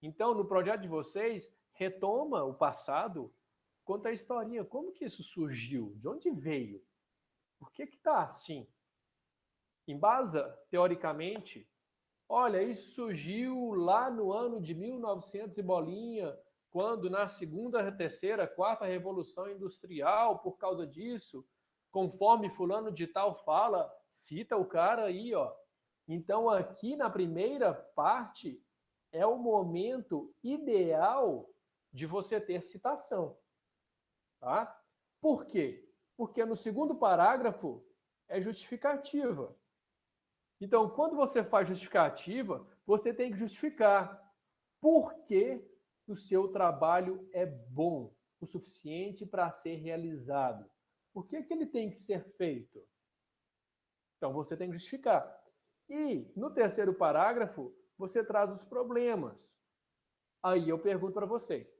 Então, no projeto de vocês, retoma o passado, conta a historinha. Como que isso surgiu? De onde veio? Por que está assim? Embasa, teoricamente, olha, isso surgiu lá no ano de 1900 e bolinha, quando na segunda, terceira, quarta revolução industrial, por causa disso, conforme fulano de tal fala, cita o cara aí, ó. Então, aqui na primeira parte, é o momento ideal de você ter citação. Tá? Por quê? Porque no segundo parágrafo é justificativa. Então, quando você faz justificativa, você tem que justificar por que o seu trabalho é bom o suficiente para ser realizado. Por que ele tem que ser feito? Então, você tem que justificar. E no terceiro parágrafo, você traz os problemas. Aí eu pergunto para vocês,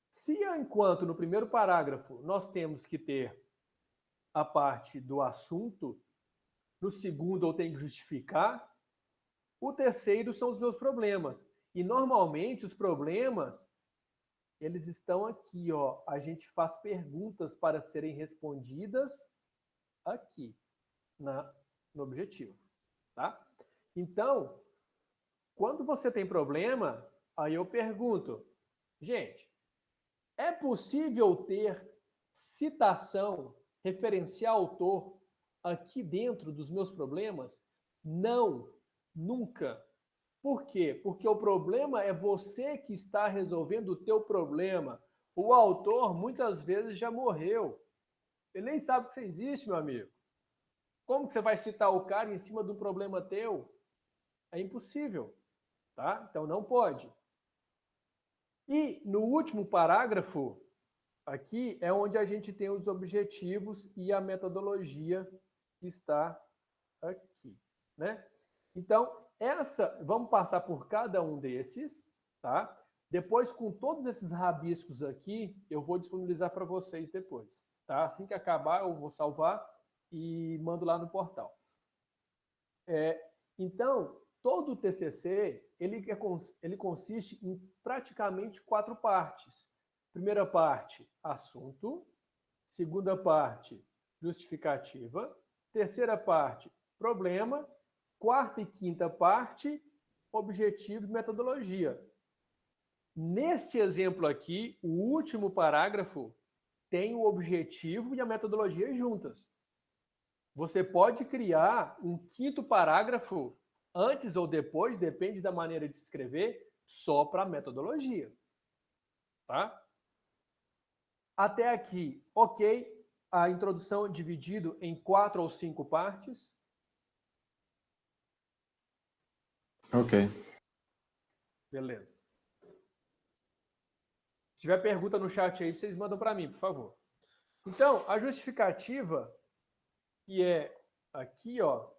se enquanto no primeiro parágrafo nós temos que ter a parte do assunto, no segundo eu tenho que justificar, o terceiro são os meus problemas. E normalmente os problemas, eles estão aqui, ó. A gente faz perguntas para serem respondidas aqui, no objetivo, tá? Então, quando você tem problema, aí eu pergunto, gente, é possível ter citação, referenciar autor aqui dentro dos meus problemas? Não, nunca. Por quê? Porque o problema é você que está resolvendo o teu problema. O autor muitas vezes já morreu. Ele nem sabe que você existe, meu amigo. Como que você vai citar o cara em cima de um problema teu? É impossível, tá? Então não pode. E no último parágrafo, aqui é onde a gente tem os objetivos e a metodologia que está aqui, né? Então, vamos passar por cada um desses, tá? Depois, com todos esses rabiscos aqui, eu vou disponibilizar para vocês depois, tá? Assim que acabar, eu vou salvar e mando lá no portal. Então, todo o TCC, ele consiste em praticamente 4 partes. Primeira parte, assunto. Segunda parte, justificativa. Terceira parte, problema. Quarta e quinta parte, objetivo e metodologia. Neste exemplo aqui, o último parágrafo tem o objetivo e a metodologia juntas. Você pode criar um quinto parágrafo antes ou depois, depende da maneira de escrever, só para a metodologia. Tá? Até aqui, ok. A introdução é dividida em 4 ou 5 partes. Ok. Beleza. Se tiver pergunta no chat aí, vocês mandam para mim, por favor. Então, a justificativa, que é aqui, ó,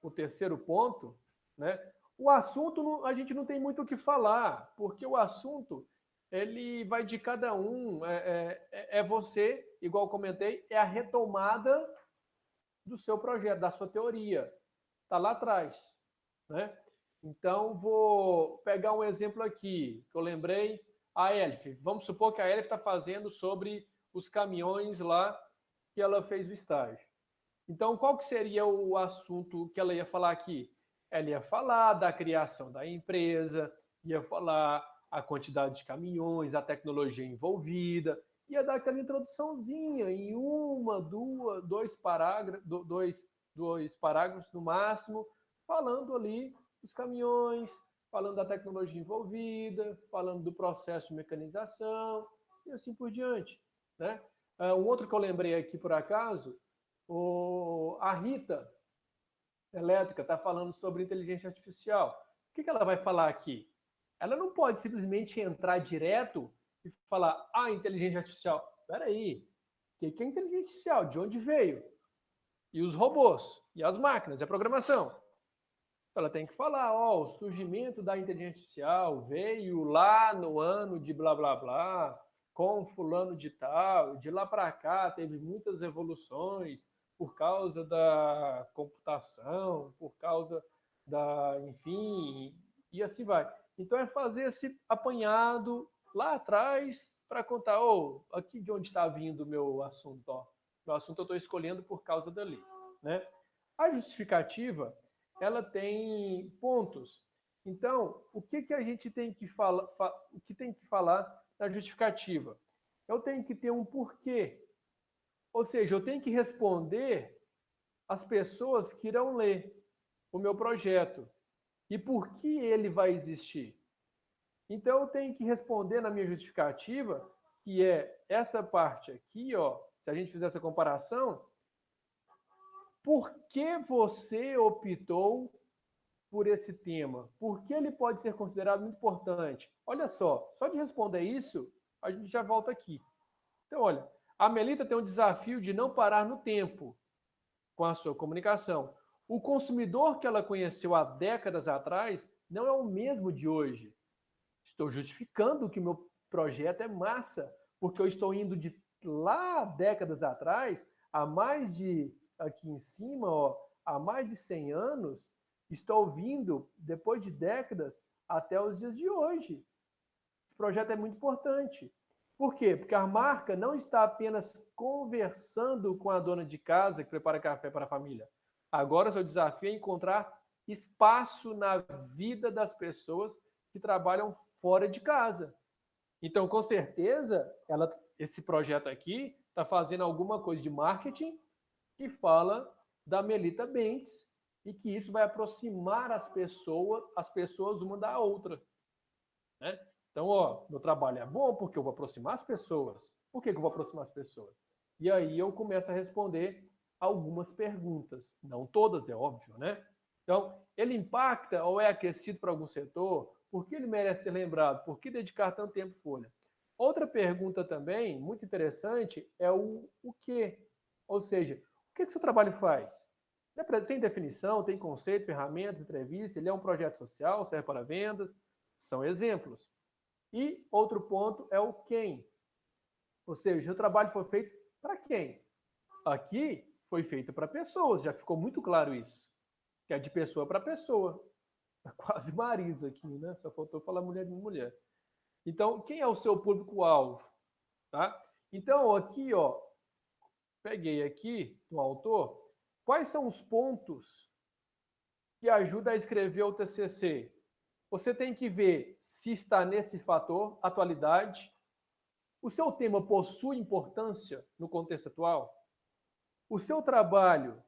o terceiro ponto, né? O assunto, a gente não tem muito o que falar, porque o assunto, ele vai de cada um. É você, igual eu comentei, é a retomada do seu projeto, da sua teoria. Está lá atrás, né? Então, vou pegar um exemplo aqui, que eu lembrei, a Elif. Vamos supor que a Elif está fazendo sobre os caminhões lá que ela fez o estágio. Então, qual que seria o assunto que ela ia falar aqui? Ela ia falar da criação da empresa, ia falar a quantidade de caminhões, a tecnologia envolvida, ia dar aquela introduçãozinha em dois parágrafos no máximo, falando ali dos caminhões, falando da tecnologia envolvida, falando do processo de mecanização e assim por diante, né? Um outro que eu lembrei aqui por acaso, a Rita Elétrica está falando sobre inteligência artificial. O que ela vai falar aqui? Ela não pode simplesmente entrar direto e falar, inteligência artificial. Espera aí, o que é inteligência artificial? De onde veio? E os robôs, e as máquinas, e a programação. Ela tem que falar, o surgimento da inteligência artificial veio lá no ano de blá, blá, blá, com fulano de tal, de lá para cá teve muitas evoluções por causa da computação, por causa enfim, e assim vai. Então é fazer esse apanhado lá atrás para contar, aqui de onde está vindo o meu assunto, ó. Meu assunto eu estou escolhendo por causa dali, né? A justificativa, ela tem pontos. Então, o que a gente tem que falar, o que tem que falar na justificativa? Eu tenho que ter um porquê. Ou seja, eu tenho que responder às pessoas que irão ler o meu projeto e por que ele vai existir. Então, eu tenho que responder na minha justificativa, que é essa parte aqui, ó, se a gente fizer essa comparação, por que você optou por esse tema? Por que ele pode ser considerado muito importante? Olha só de responder isso, a gente já volta aqui. Então, olha, a Melita tem um desafio de não parar no tempo com a sua comunicação. O consumidor que ela conheceu há décadas atrás não é o mesmo de hoje. Estou justificando que o meu projeto é massa, porque eu estou indo de lá décadas atrás, há mais de, aqui em cima, ó, há mais de 100 anos, estou vindo, depois de décadas, até os dias de hoje. Esse projeto é muito importante. Por quê? Porque a marca não está apenas conversando com a dona de casa que prepara café para a família. Agora, seu desafio é encontrar espaço na vida das pessoas que trabalham fora de casa. Então, com certeza, esse projeto aqui está fazendo alguma coisa de marketing que fala da Melita Bentes e que isso vai aproximar as pessoas uma da outra, né? Então, ó, meu trabalho é bom porque eu vou aproximar as pessoas. Por que eu vou aproximar as pessoas? E aí eu começo a responder algumas perguntas. Não todas, é óbvio, né? Então, ele impacta ou é aquecido para algum setor? Por que ele merece ser lembrado? Por que dedicar tanto tempo folha? Outra pergunta também, muito interessante, é o quê? Ou seja, o que seu trabalho faz? Tem definição, tem conceito, ferramentas, entrevista, ele é um projeto social, serve para vendas, são exemplos. E outro ponto é o quem. Ou seja, o trabalho foi feito para quem? Aqui foi feito para pessoas, já ficou muito claro isso. Que é de pessoa para pessoa. É quase maridos aqui, né? Só faltou falar mulher de mulher. Então, quem é o seu público-alvo? Tá? Então, aqui, ó, peguei aqui do autor, quais são os pontos que ajudam a escrever o TCC? Você tem que ver se está nesse fator, atualidade. O seu tema possui importância no contexto atual? O seu trabalho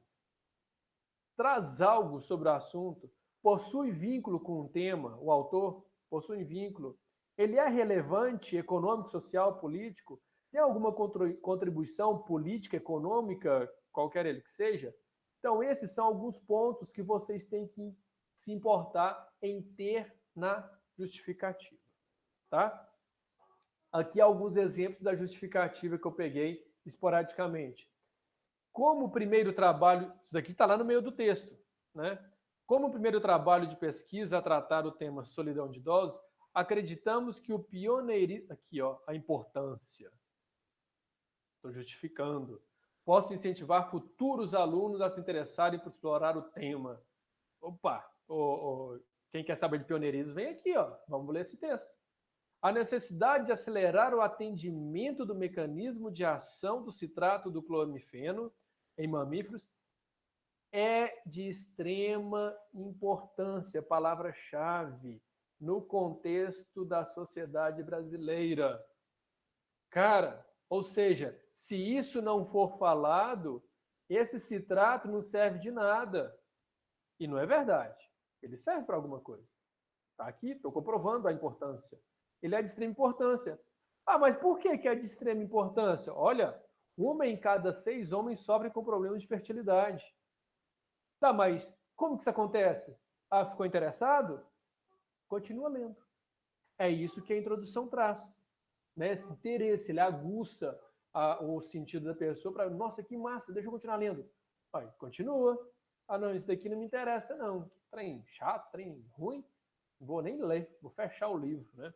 traz algo sobre o assunto? Possui vínculo com o tema? O autor possui vínculo? Ele é relevante, econômico, social, político? Tem alguma contribuição política, econômica, qualquer ele que seja? Então, esses são alguns pontos que vocês têm que se importar em ter na justificativa, tá? Aqui alguns exemplos da justificativa que eu peguei esporadicamente. Como primeiro trabalho, isso aqui está lá no meio do texto, né? Como primeiro trabalho de pesquisa a tratar o tema solidão de idosos, acreditamos que o pioneirismo, aqui ó, a importância, estou justificando, possa incentivar futuros alunos a se interessarem por explorar o tema. Opa, quem quer saber de pioneirismo, vem aqui, ó, vamos ler esse texto. A necessidade de acelerar o atendimento do mecanismo de ação do citrato do cloramifeno em mamíferos é de extrema importância, palavra-chave, no contexto da sociedade brasileira. Cara, ou seja, se isso não for falado, esse citrato não serve de nada. E não é verdade. Ele serve para alguma coisa. Está aqui, estou comprovando a importância. Ele é de extrema importância. Ah, mas por que é de extrema importância? Olha, uma em cada 6 homens sofre com problemas de fertilidade. Tá, mas como que isso acontece? Ah, ficou interessado? Continua lendo. É isso que a introdução traz. Né? Esse interesse, ele aguça o sentido da pessoa para, nossa, que massa, deixa eu continuar lendo. Aí, continua. Ah, não, isso daqui não me interessa, não. Trem chato, trem ruim. Não vou nem ler, vou fechar o livro, né?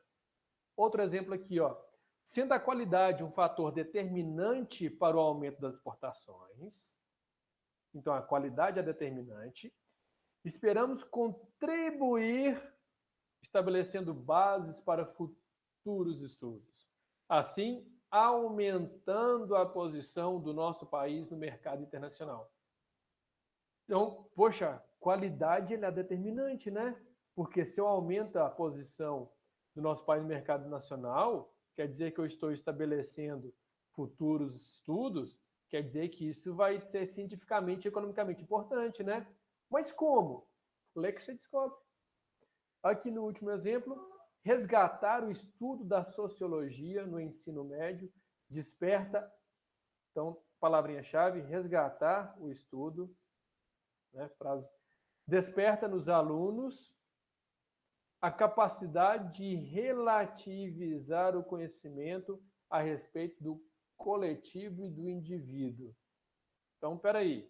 Outro exemplo aqui, ó. Sendo a qualidade um fator determinante para o aumento das exportações, então a qualidade é determinante, esperamos contribuir estabelecendo bases para futuros estudos. Assim, aumentando a posição do nosso país no mercado internacional. Então, poxa, qualidade é determinante, né? Porque se eu aumento a posição do nosso país no mercado nacional, quer dizer que eu estou estabelecendo futuros estudos, quer dizer que isso vai ser cientificamente e economicamente importante, né? Mas como? Lê que você descobre. Aqui no último exemplo, resgatar o estudo da sociologia no ensino médio desperta, então, palavrinha-chave, resgatar o estudo, né? Frase, desperta nos alunos a capacidade de relativizar o conhecimento a respeito do coletivo e do indivíduo. Então, espera aí.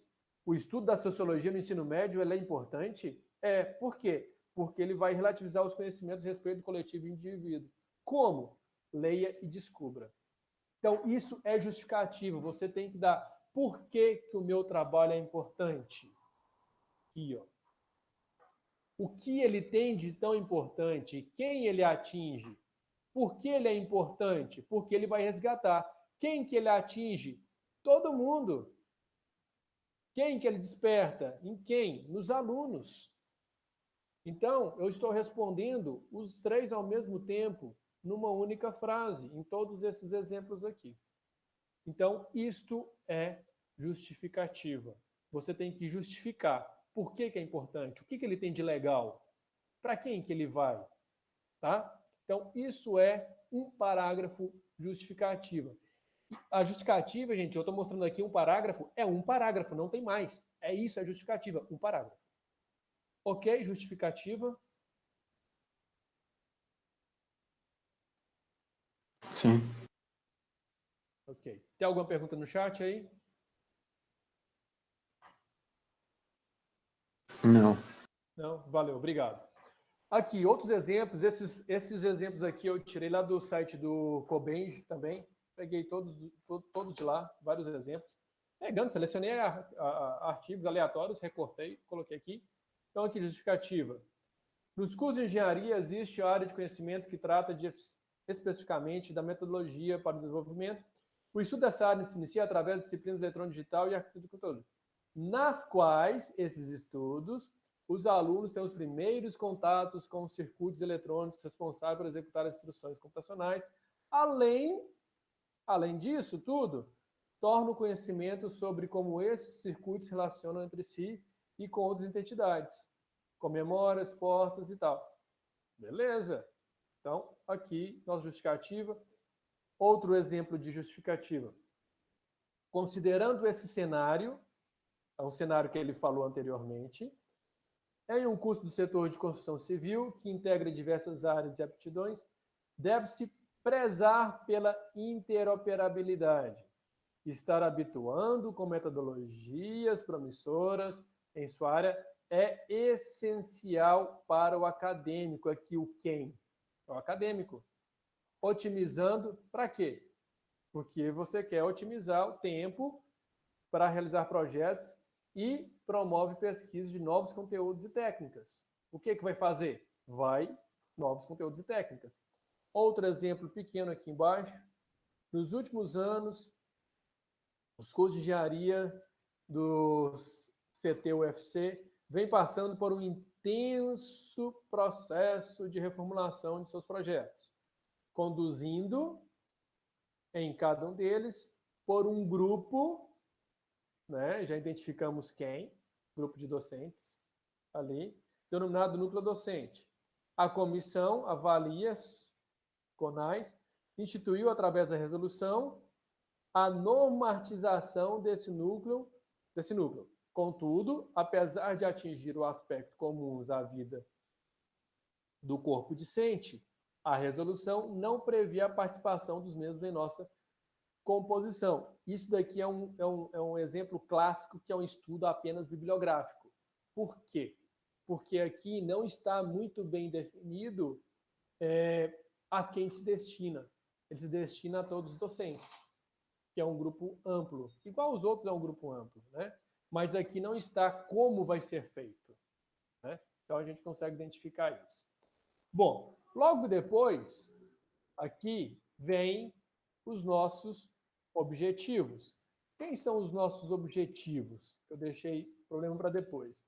O estudo da sociologia no ensino médio ele é importante? Por quê? Porque ele vai relativizar os conhecimentos a respeito do coletivo e do indivíduo. Como? Leia e descubra. Então, isso é justificativo. Você tem que dar por que o meu trabalho é importante. Aqui, ó. O que ele tem de tão importante? Quem ele atinge? Por que ele é importante? Porque ele vai resgatar. Quem que ele atinge? Todo mundo. Quem que ele desperta? Em quem? Nos alunos. Então, eu estou respondendo os três ao mesmo tempo, numa única frase, em todos esses exemplos aqui. Então, isto é justificativa. Você tem que justificar por que é importante, o que ele tem de legal, para quem que ele vai, tá? Então, isso é um parágrafo justificativa. A justificativa, gente, eu estou mostrando aqui um parágrafo, não tem mais. É isso, é justificativa, um parágrafo. Ok, justificativa? Sim. Ok. Tem alguma pergunta no chat aí? Não. Não? Valeu, obrigado. Aqui, outros exemplos. Esses exemplos aqui eu tirei lá do site do Cobenge também. Peguei todos de lá, vários exemplos. Pegando, selecionei artigos aleatórios, recortei, coloquei aqui. Então, aqui, justificativa. Nos cursos de engenharia, existe a área de conhecimento que trata especificamente da metodologia para o desenvolvimento. O estudo dessa área se inicia através de disciplinas de eletrônica digital e arquitetura de conteúdo, nas quais esses estudos, os alunos têm os primeiros contatos com os circuitos eletrônicos responsáveis por executar as instruções computacionais. Além disso tudo, torna o conhecimento sobre como esses circuitos se relacionam entre si e com outras entidades, com memórias, portas e tal. Beleza? Então, aqui, nossa justificativa. Outro exemplo de justificativa. Considerando esse cenário, é um cenário que ele falou anteriormente, em um curso do setor de construção civil, que integra diversas áreas e aptidões, deve-se prezar pela interoperabilidade, estar habituando com metodologias promissoras em sua área é essencial para o acadêmico. Aqui o quem? É o acadêmico. Otimizando para quê? Porque você quer otimizar o tempo para realizar projetos e promove pesquisa de novos conteúdos e técnicas. O que vai fazer? Novos conteúdos e técnicas. Outro exemplo pequeno aqui embaixo. Nos últimos anos, os cursos de engenharia do CT-UFC vêm passando por um intenso processo de reformulação de seus projetos, conduzindo em cada um deles por um grupo, né? Já identificamos quem, grupo de docentes ali, denominado núcleo docente. A comissão avalia, CONAS, instituiu através da resolução a normatização desse núcleo. Contudo, apesar de atingir o aspecto comuns à vida do corpo discente, a resolução não previa a participação dos mesmos em nossa composição. Isso daqui é um exemplo clássico que é um estudo apenas bibliográfico. Por quê? Porque aqui não está muito bem definido a quem se destina. Ele se destina a todos os docentes, que é um grupo amplo. Igual os outros é um grupo amplo, né? Mas aqui não está como vai ser feito, né? Então a gente consegue identificar isso. Bom, logo depois, aqui vem os nossos objetivos. Quem são os nossos objetivos? Eu deixei o problema para depois.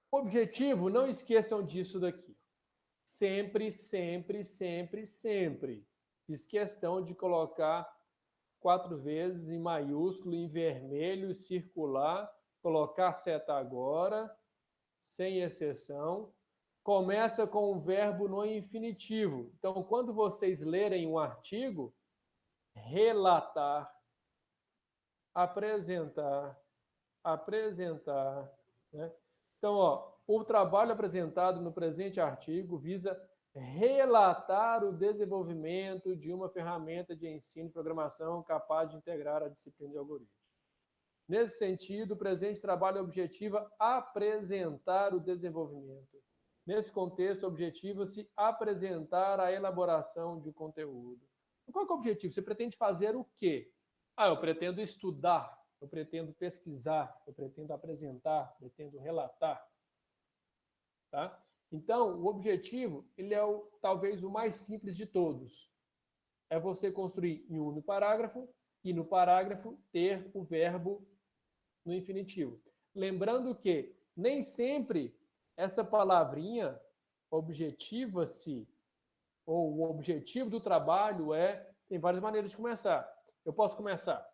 Objetivo, não esqueçam disso daqui. Sempre, sempre, sempre, sempre. Fiz questão de colocar 4 vezes em maiúsculo, em vermelho, circular, colocar a seta agora, sem exceção. Começa com o verbo no infinitivo. Então, quando vocês lerem um artigo, relatar, apresentar, né? Então, ó, o trabalho apresentado no presente artigo visa relatar o desenvolvimento de uma ferramenta de ensino e programação capaz de integrar a disciplina de algoritmos. Nesse sentido, o presente trabalho objetiva apresentar o desenvolvimento. Nesse contexto, objetiva-se apresentar a elaboração de conteúdo. Qual que é o objetivo? Você pretende fazer o quê? Eu pretendo estudar, eu pretendo pesquisar, eu pretendo apresentar, pretendo relatar. Tá? Então, o objetivo, ele é talvez o mais simples de todos. É você construir em um parágrafo e no parágrafo ter o verbo no infinitivo. Lembrando que nem sempre essa palavrinha objetiva-se, ou o objetivo do trabalho tem várias maneiras de começar. Eu posso começar.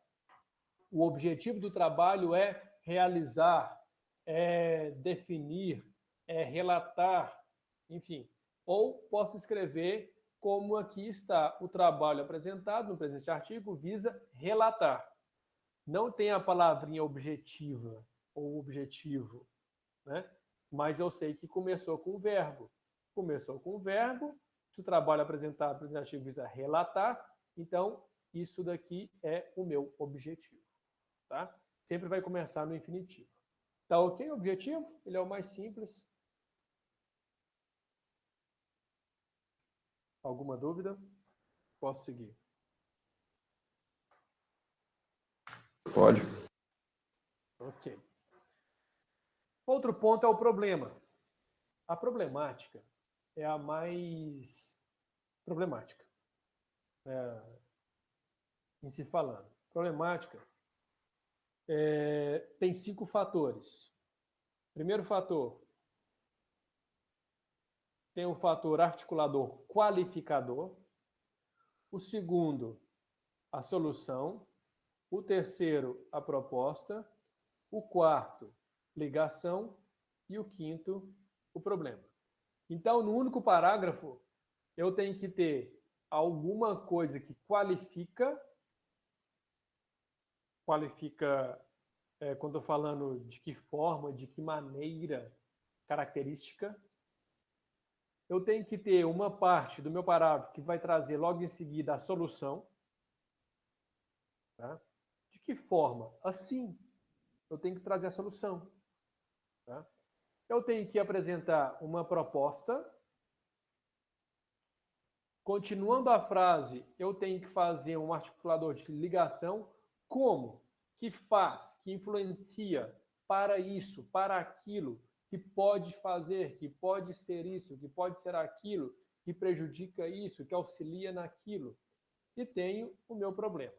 O objetivo do trabalho é realizar, é definir, é relatar, enfim. Ou posso escrever como aqui está o trabalho apresentado no presente artigo, visa relatar. Não tem a palavrinha objetiva ou objetivo, né? Mas eu sei que começou com o verbo. Começou com o verbo, se o trabalho apresentado no presente artigo visa relatar, então isso daqui é o meu objetivo. Tá? Sempre vai começar no infinitivo. Tá ok? O objetivo, ele é o mais simples. Alguma dúvida? Posso seguir. Pode. Ok. Outro ponto é o problema. A problemática é a mais problemática. Em se falando. Problemática tem 5 fatores. Primeiro fator, tem o fator articulador qualificador. O segundo, a solução. O terceiro, a proposta. O quarto, ligação. E o quinto, o problema. Então, no único parágrafo, eu tenho que ter alguma coisa que qualifica quando eu estou falando de que forma, de que maneira, característica. Eu tenho que ter uma parte do meu parágrafo que vai trazer logo em seguida a solução. Tá? De que forma? Assim, eu tenho que trazer a solução. Tá? Eu tenho que apresentar uma proposta. Continuando a frase, eu tenho que fazer um articulador de ligação. Como? Que faz, que influencia para isso, para aquilo, que pode fazer, que pode ser isso, que pode ser aquilo, que prejudica isso, que auxilia naquilo. E tenho o meu problema.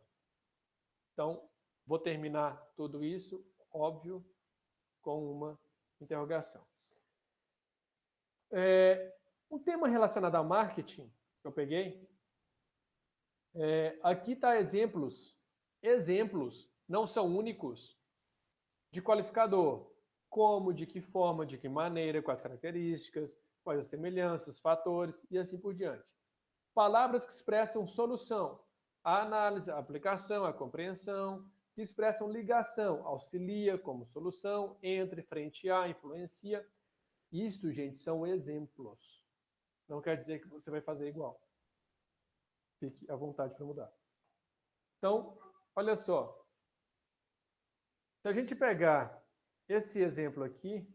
Então, vou terminar tudo isso, óbvio, com uma interrogação. Um tema relacionado a marketing, que eu peguei, aqui está exemplos, não são únicos, de qualificador. Como, de que forma, de que maneira, quais características, quais as semelhanças, fatores e assim por diante. Palavras que expressam solução, a análise, a aplicação, a compreensão, que expressam ligação, auxilia como solução, entre, frente a, influencia. Isso, gente, são exemplos. Não quer dizer que você vai fazer igual. Fique à vontade para mudar. Então, olha só. Se a gente pegar esse exemplo aqui,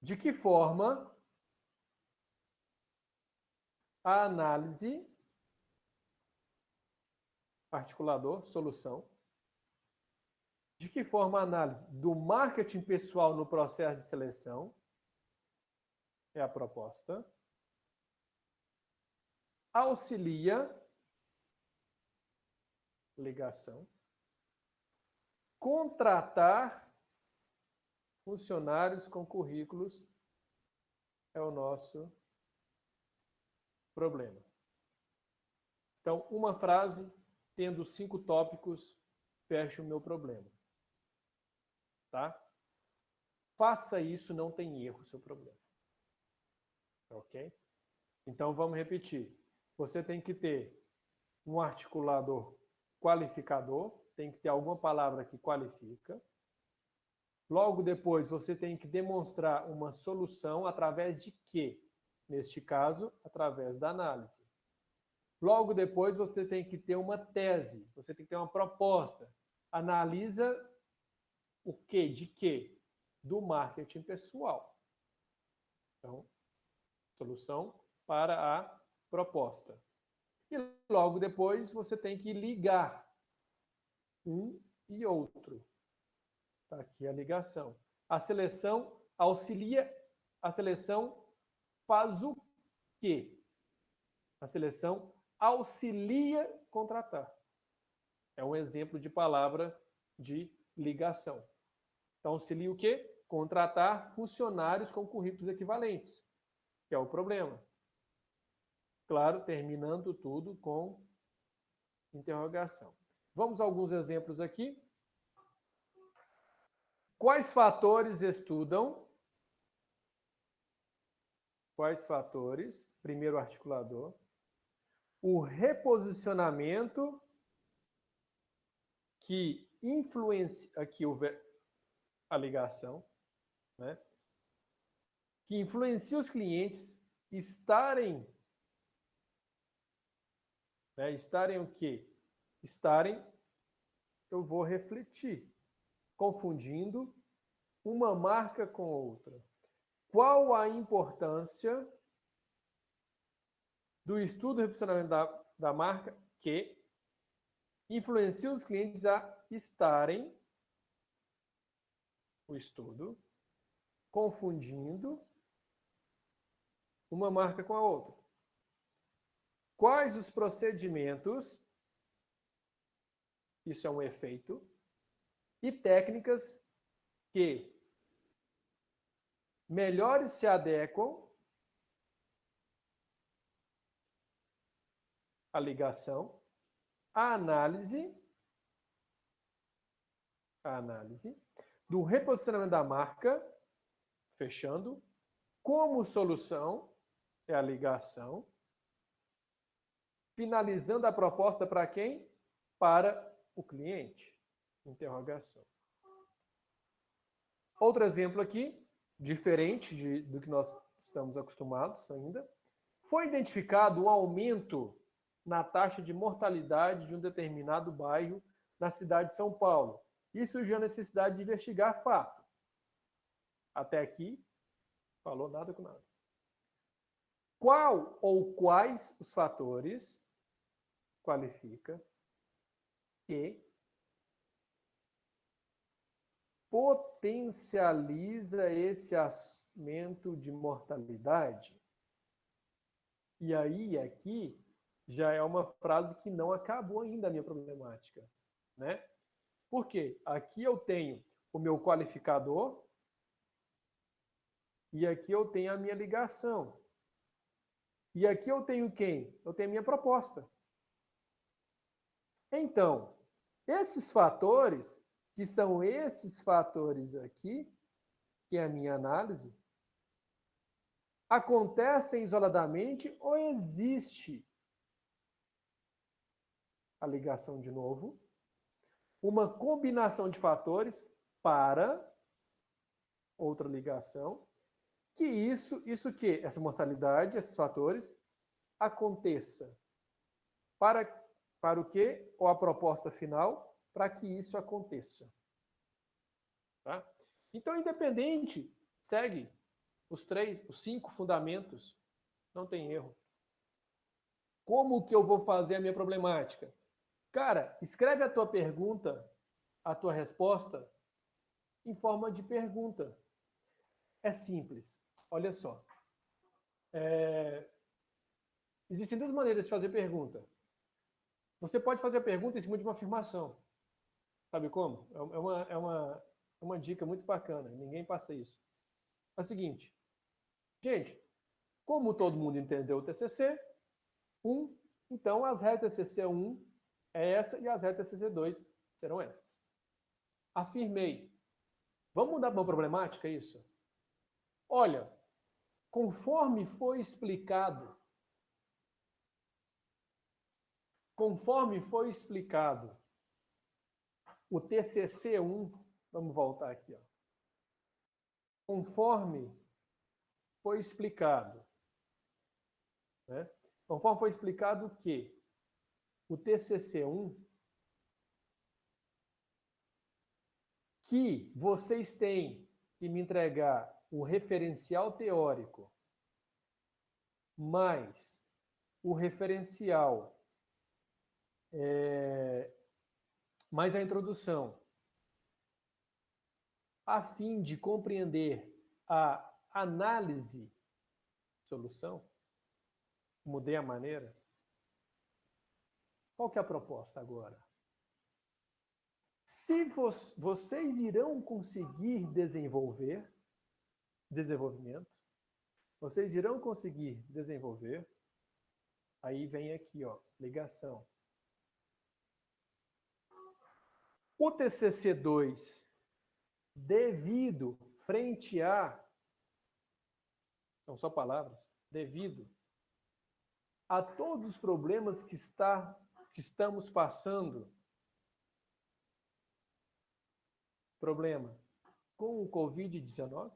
de que forma a análise, articulador, solução, de que forma a análise do marketing pessoal no processo de seleção, é a proposta, auxilia, ligação, contratar funcionários com currículos é o nosso problema. Então, uma frase, tendo 5 tópicos, fecha o meu problema. Tá? Faça isso, não tem erro o seu problema. Ok? Então, vamos repetir. Você tem que ter um articulador qualificador, tem que ter alguma palavra que qualifica. Logo depois, você tem que demonstrar uma solução através de quê? Neste caso, através da análise. Logo depois, você tem que ter uma tese, você tem que ter uma proposta. Analisa o quê? De quê? Do marketing pessoal. Então, solução para a proposta. E logo depois, você tem que ligar um e outro. Está aqui a ligação. A seleção auxilia, a seleção faz o quê? A seleção auxilia contratar. É um exemplo de palavra de ligação. Então, auxilia o quê? Contratar funcionários com currículos equivalentes, que é o problema. Claro, terminando tudo com interrogação. Vamos a alguns exemplos aqui. Quais fatores estudam? Quais fatores? Primeiro articulador. O reposicionamento que influencia aqui a ligação, né? Que influencia os clientes estarem, né? Estarem o quê? Estarem, eu vou refletir, confundindo uma marca com outra. Qual a importância do estudo do reposicionamento da marca que influencia os clientes a estarem, o estudo, confundindo uma marca com a outra? Quais os procedimentos, isso é um efeito, e técnicas que melhores se adequam à ligação, à análise do reposicionamento da marca, fechando, como solução, é a ligação, finalizando a proposta para quem? Para o cliente. Interrogação. Outro exemplo aqui, diferente do que nós estamos acostumados ainda, foi identificado um aumento na taxa de mortalidade de um determinado bairro na cidade de São Paulo. Isso surgiu a necessidade de investigar fato. Até aqui, falou nada com nada. Qual ou quais os fatores qualifica que potencializa esse aumento de mortalidade? E aí, aqui, já é uma frase que não acabou ainda a minha problemática, né? Por quê? Aqui eu tenho o meu qualificador e aqui eu tenho a minha ligação. E aqui eu tenho quem? Eu tenho a minha proposta. Então, esses fatores, que são esses fatores aqui, que é a minha análise, acontecem isoladamente ou existe a ligação de novo, uma combinação de fatores para outra ligação, que isso que essa mortalidade, esses fatores, aconteça para o quê? Ou a proposta final, para que isso aconteça. Tá? Então, independente, segue os 5 fundamentos, não tem erro. Como que eu vou fazer a minha problemática? Cara, escreve a tua pergunta, a tua resposta, em forma de pergunta. É simples. Olha só. Existem 2 maneiras de fazer pergunta. Você pode fazer a pergunta em cima de uma afirmação. Sabe como? É uma dica muito bacana. Ninguém passa isso. É o seguinte. Gente, como todo mundo entendeu o TCC 1, então as regras TCC 1 é essa e as regras TCC 2 serão essas. Afirmei. Vamos mudar para uma problemática isso? Olha, conforme foi explicado, o TCC1, vamos voltar aqui, ó. Conforme foi explicado, né? Conforme foi explicado que o TCC1, que vocês têm que me entregar o referencial teórico mais o referencial mais a introdução, a fim de compreender a análise solução, mudei a maneira. Qual que é a proposta agora? Se vocês irão conseguir desenvolvimento, vocês irão conseguir desenvolver, aí vem aqui, ó, ligação. O TCC2, devido, frente a, são só palavras, devido a todos os problemas que estamos passando, problema com o Covid-19,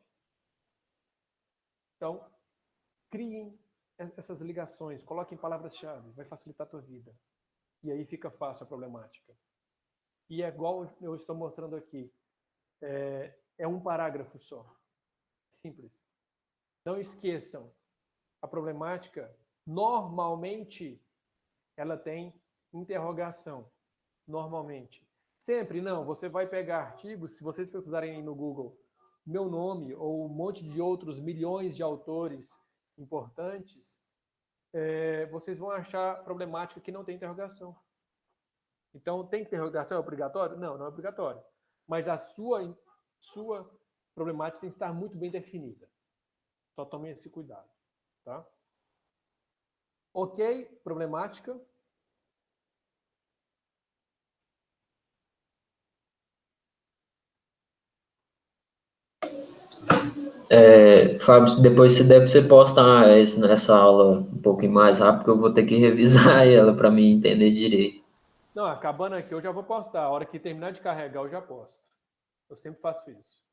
então, criem essas ligações, coloquem palavras-chave, vai facilitar a tua vida. E aí fica fácil a problemática. E é igual eu estou mostrando aqui. É um parágrafo só. Simples. Não esqueçam, a problemática, normalmente, ela tem interrogação. Normalmente. Sempre, não, você vai pegar artigos, se vocês pesquisarem aí no Google, meu nome ou um monte de outros milhões de autores importantes, vocês vão achar problemática que não tem interrogação. Então, tem interrogação? É obrigatório? Não, não é obrigatório. Mas a sua problemática tem que estar muito bem definida. Só tomem esse cuidado. Tá? Ok, problemática. Fábio, depois se der pra você postar essa aula um pouquinho mais rápido, que eu vou ter que revisar ela para mim entender direito. Não, acabando aqui, eu já vou postar. A hora que terminar de carregar, eu já posto. Eu sempre faço isso.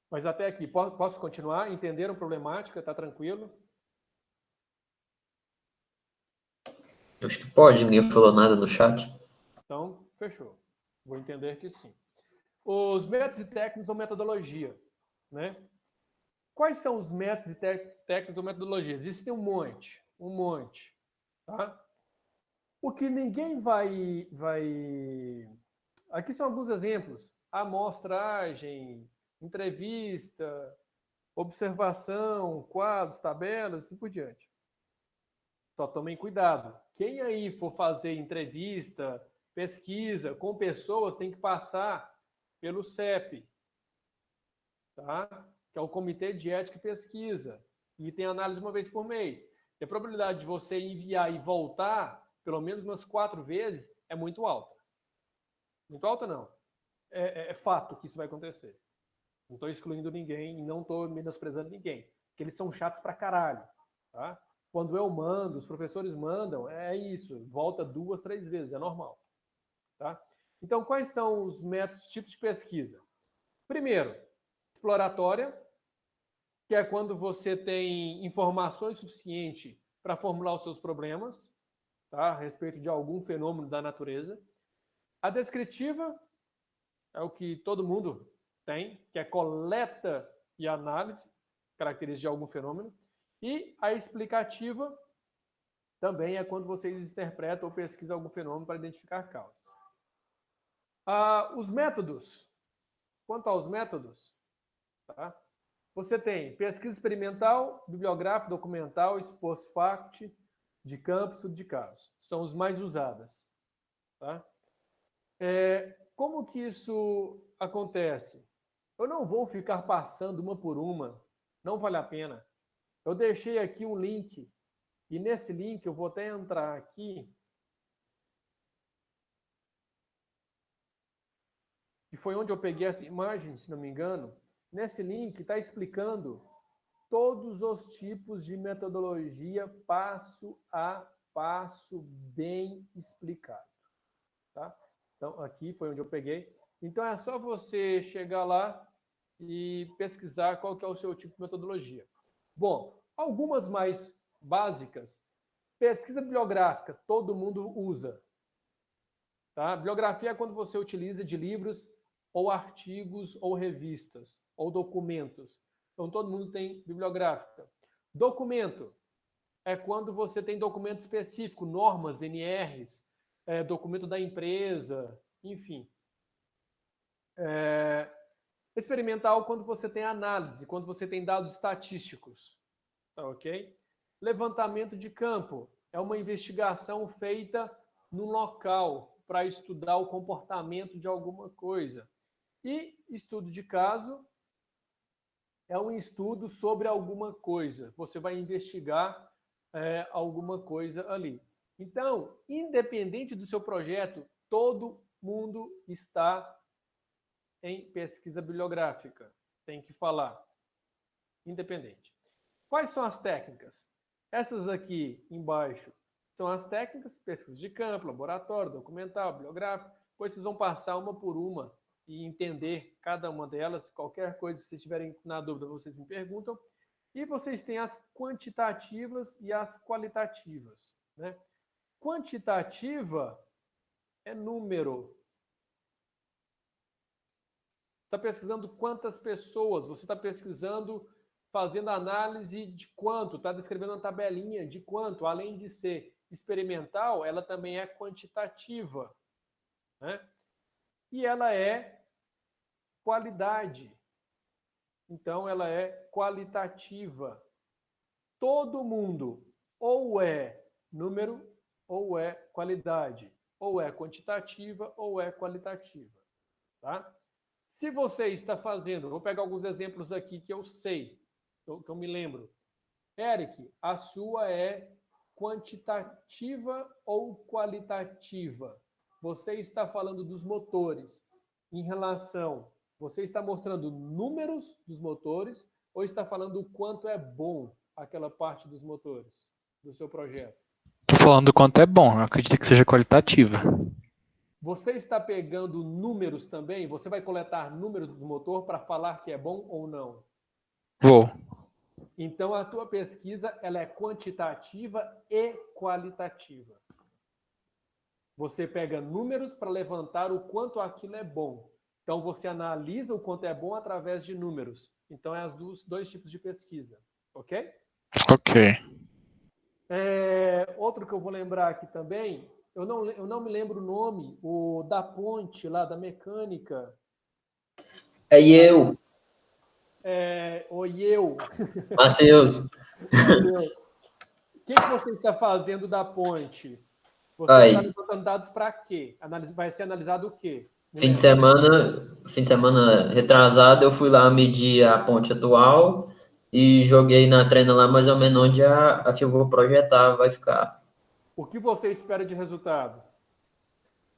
Mas até aqui, posso continuar? Entenderam a problemática? Tá tranquilo? Acho que pode, ninguém falou nada no chat. Então, fechou. Vou entender que sim. Os métodos e técnicos ou metodologia, né? Quais são os métodos e técnicos ou metodologias? Existem um monte, tá? O que ninguém vai... Aqui são alguns exemplos. Amostragem, entrevista, observação, quadros, tabelas, assim por diante. Só tomem cuidado. Quem aí for fazer entrevista, pesquisa com pessoas, tem que passar pelo CEP, tá? Que é o Comitê de Ética e Pesquisa, e tem análise uma vez por mês. E a probabilidade de você enviar e voltar, pelo menos umas 4 vezes, é muito alta. Muito alta, não. É fato que isso vai acontecer. Não estou excluindo ninguém e não estou menosprezando ninguém, porque eles são chatos pra caralho, tá? Quando eu mando, os professores mandam, é isso, volta 2, 3 vezes, é normal, tá? Então, quais são os métodos, tipos de pesquisa? Primeiro, exploratória, que é quando você tem informações suficientes para formular os seus problemas, tá? A respeito de algum fenômeno da natureza. A descritiva é o que todo mundo tem, que é coleta e análise, características de algum fenômeno. E a explicativa também é quando vocês interpretam ou pesquisam algum fenômeno para identificar causas. Os métodos. Quanto aos métodos, tá? Você tem pesquisa experimental, bibliográfica, documental, post fact, de campo, estudo de caso. São os mais usados. Tá? Como que isso acontece? Eu não vou ficar passando uma por uma. Não vale a pena. Eu deixei aqui um link. E nesse link eu vou até entrar aqui. Que foi onde eu peguei essa imagem, se não me engano. Nesse link está explicando todos os tipos de metodologia passo a passo bem explicado. Tá? Então, aqui foi onde eu peguei. Então, é só você chegar lá e pesquisar qual que é o seu tipo de metodologia. Bom, algumas mais básicas. Pesquisa bibliográfica, todo mundo usa. Tá? Bibliografia é quando você utiliza de livros ou artigos ou revistas ou documentos. Então, todo mundo tem bibliográfica. Documento é quando você tem documento específico, normas, NRs, documento da empresa, enfim. Experimental quando você tem análise, quando você tem dados estatísticos. Tá, ok? Levantamento de campo é uma investigação feita no local para estudar o comportamento de alguma coisa. E estudo de caso é um estudo sobre alguma coisa. Você vai investigar alguma coisa ali. Então, independente do seu projeto, todo mundo está em pesquisa bibliográfica. Tem que falar. Independente. Quais são as técnicas? Essas aqui embaixo são as técnicas, pesquisa de campo, laboratório, documental, bibliográfico. Depois vocês vão passar uma por uma e entender cada uma delas. Qualquer coisa, se vocês estiverem na dúvida, vocês me perguntam. E vocês têm as quantitativas e as qualitativas. Né? Quantitativa é número. Você está pesquisando quantas pessoas, você está pesquisando, fazendo análise de quanto, está descrevendo uma tabelinha de quanto, além de ser experimental, ela também é quantitativa. Né? E ela é qualidade. Então, ela é qualitativa. Todo mundo ou é número ou é qualidade, ou é quantitativa ou é qualitativa. Tá? Se você está fazendo, vou pegar alguns exemplos aqui que eu sei, que eu me lembro. Eric, a sua é quantitativa ou qualitativa? Você está falando dos motores em relação... Você está mostrando números dos motores ou está falando o quanto é bom aquela parte dos motores do seu projeto? Tô falando o quanto é bom, eu acredito que seja qualitativa. Você está pegando números também? Você vai coletar números do motor para falar que é bom ou não? Vou. Então, a tua pesquisa ela é quantitativa e qualitativa. Você pega números para levantar o quanto aquilo é bom. Então, você analisa o quanto é bom através de números. Então, é os dois tipos de pesquisa. Ok? Ok. Outro que eu vou lembrar aqui também, eu não me lembro o nome, o da ponte lá, da mecânica. É eu, Eu. Matheus. Mateus. O que você está fazendo da ponte? Você Aí. está levantando dados para quê? Vai ser analisado o quê? Fim de semana retrasado, eu fui lá medir a ponte atual e joguei na trena lá mais ou menos onde a que eu vou projetar vai ficar. O que você espera de resultado?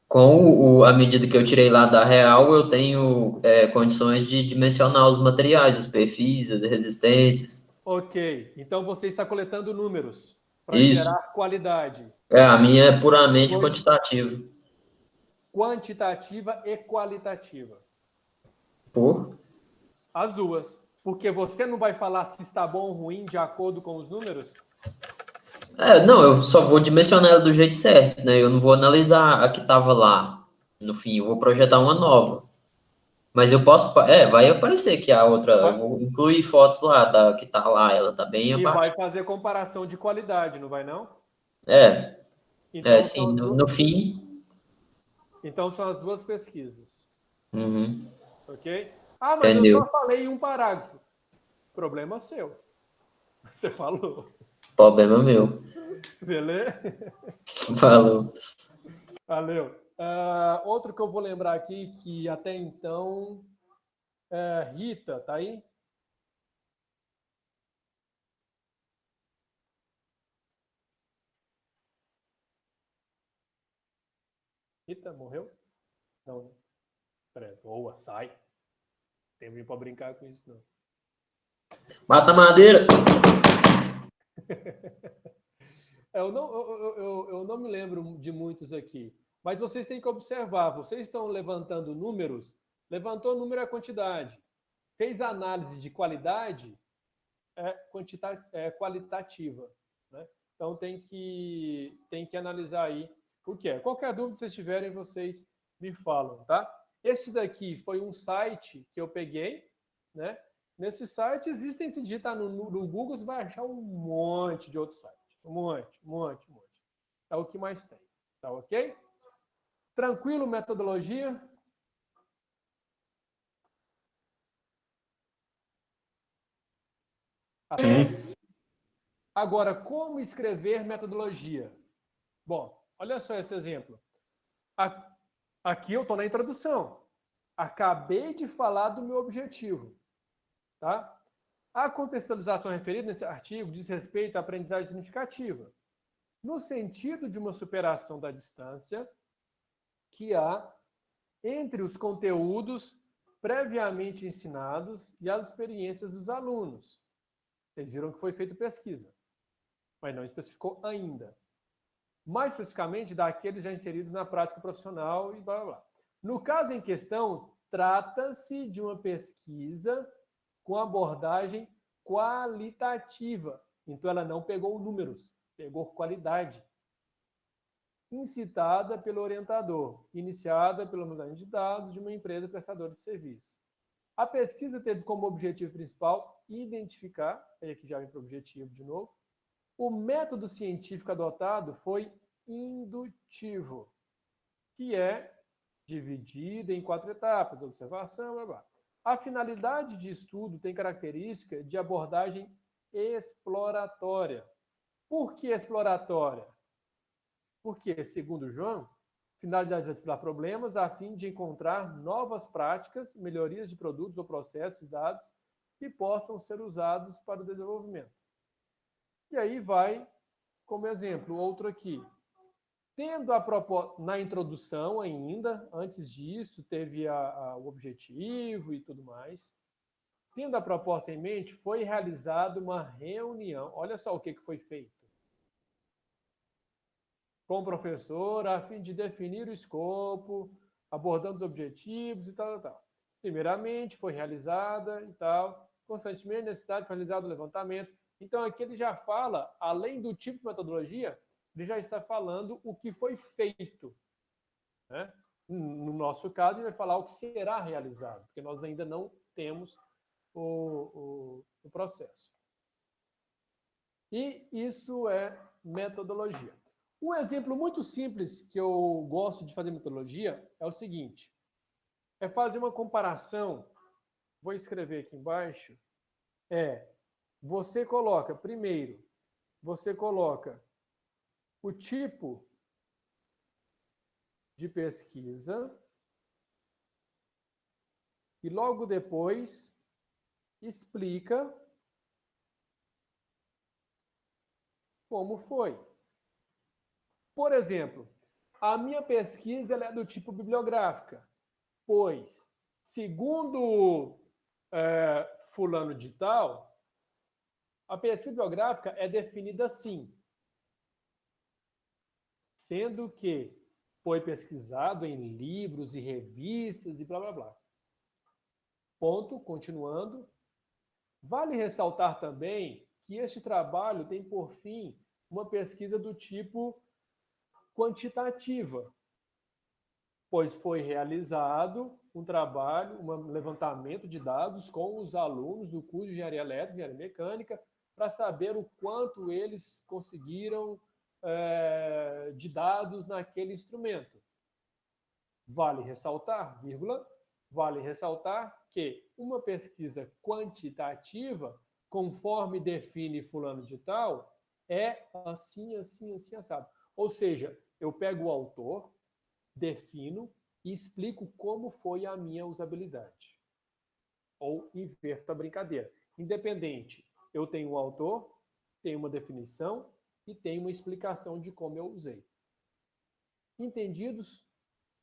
Com a medida que eu tirei lá da real, eu tenho condições de dimensionar os materiais, os perfis, as resistências. Ok, então você está coletando números para Isso. gerar qualidade. A minha é puramente quantitativa. Quantitativa e qualitativa. Por? As duas. Porque você não vai falar se está bom ou ruim de acordo com os números? Não, eu só vou dimensionar ela do jeito certo, né? Eu não vou analisar a que estava lá. No fim, eu vou projetar uma nova. Mas eu posso... vai aparecer que a outra... Eu vou incluir fotos lá da que tá lá. Ela tá bem E abaixo. vai fazer comparação de qualidade, não vai não? Então, sim, no fim... Então são as duas pesquisas. Uhum. Ok? Ah, mas Entendeu. eu só falei em um parágrafo. Problema seu. Você falou. Problema meu. Beleza? Falou. Valeu. Outro que eu vou lembrar aqui, que até então... Rita, tá aí? Rita, morreu? Não, né? Peraí, boa, sai. Não tem tempo para brincar com isso, não. Mata a madeira! Eu não me lembro de muitos aqui, mas vocês têm que observar. Vocês estão levantando números, levantou o número é a quantidade. fez análise de qualidade, é qualitativa, né? Então tem que analisar aí o que é. Qualquer dúvida que vocês tiverem, vocês me falam, tá? Este daqui foi um site que eu peguei, né? Nesse site existem, se digitar no Google, você vai achar um monte de outros sites. Um monte. É o que mais tem, tá ok? Tranquilo, metodologia? Sim. Agora, como escrever metodologia? Bom, olha só esse exemplo. Aqui eu estou na introdução. Acabei de falar do meu objetivo. Tá? A contextualização referida nesse artigo diz respeito à aprendizagem significativa, no sentido de uma superação da distância que há entre os conteúdos previamente ensinados e as experiências dos alunos. Vocês viram que foi feita pesquisa, mas não especificou ainda. Mais especificamente, daqueles já inseridos na prática profissional e blá, blá, blá. No caso em questão, trata-se de uma pesquisa com abordagem qualitativa. Então, ela não pegou números, pegou qualidade. Incitada pelo orientador, iniciada pelo armazenamento de dados de uma empresa prestadora de serviço. A pesquisa teve como objetivo principal identificar, aí aqui já vem para o objetivo de novo, o método científico adotado foi indutivo, que é dividido em 4 etapas, observação, blá, blá. A finalidade de estudo tem característica de abordagem exploratória. Por que exploratória? Porque, segundo João, finalidade de explorar problemas a fim de encontrar novas práticas, melhorias de produtos ou processos, dados que possam ser usados para o desenvolvimento. E aí vai, como exemplo, outro aqui. Tendo a proposta, na introdução ainda, antes disso, teve o objetivo e tudo mais. Tendo a proposta em mente, foi realizada uma reunião. Olha só o que foi feito. Com o professor, a fim de definir o escopo, abordando os objetivos e tal. Primeiramente, foi realizada e tal. Constantemente, necessidade foi realizado o levantamento. Então, aqui ele já fala, além do tipo de metodologia, ele já está falando o que foi feito. Né? No nosso caso, ele vai falar o que será realizado, porque nós ainda não temos o processo. E isso é metodologia. Um exemplo muito simples que eu gosto de fazer metodologia é o seguinte, é fazer uma comparação, vou escrever aqui embaixo, você coloca, primeiro, você coloca o tipo de pesquisa e logo depois explica como foi. Por exemplo, a minha pesquisa ela é do tipo bibliográfica, pois, segundo fulano de tal, a pesquisa bibliográfica é definida assim, sendo que foi pesquisado em livros e revistas e blá, blá, blá. Ponto, continuando. Vale ressaltar também que este trabalho tem por fim uma pesquisa do tipo quantitativa, pois foi realizado um trabalho, um levantamento de dados com os alunos do curso de Engenharia Elétrica e Engenharia Mecânica para saber o quanto eles conseguiram de dados naquele instrumento. Vale ressaltar, vale ressaltar que uma pesquisa quantitativa, conforme define fulano de tal, é assim, assado. Ou seja, eu pego o autor, defino e explico como foi a minha usabilidade. Ou inverto a brincadeira. Independente, eu tenho um autor, tenho uma definição e tenho uma explicação de como eu usei. Entendidos?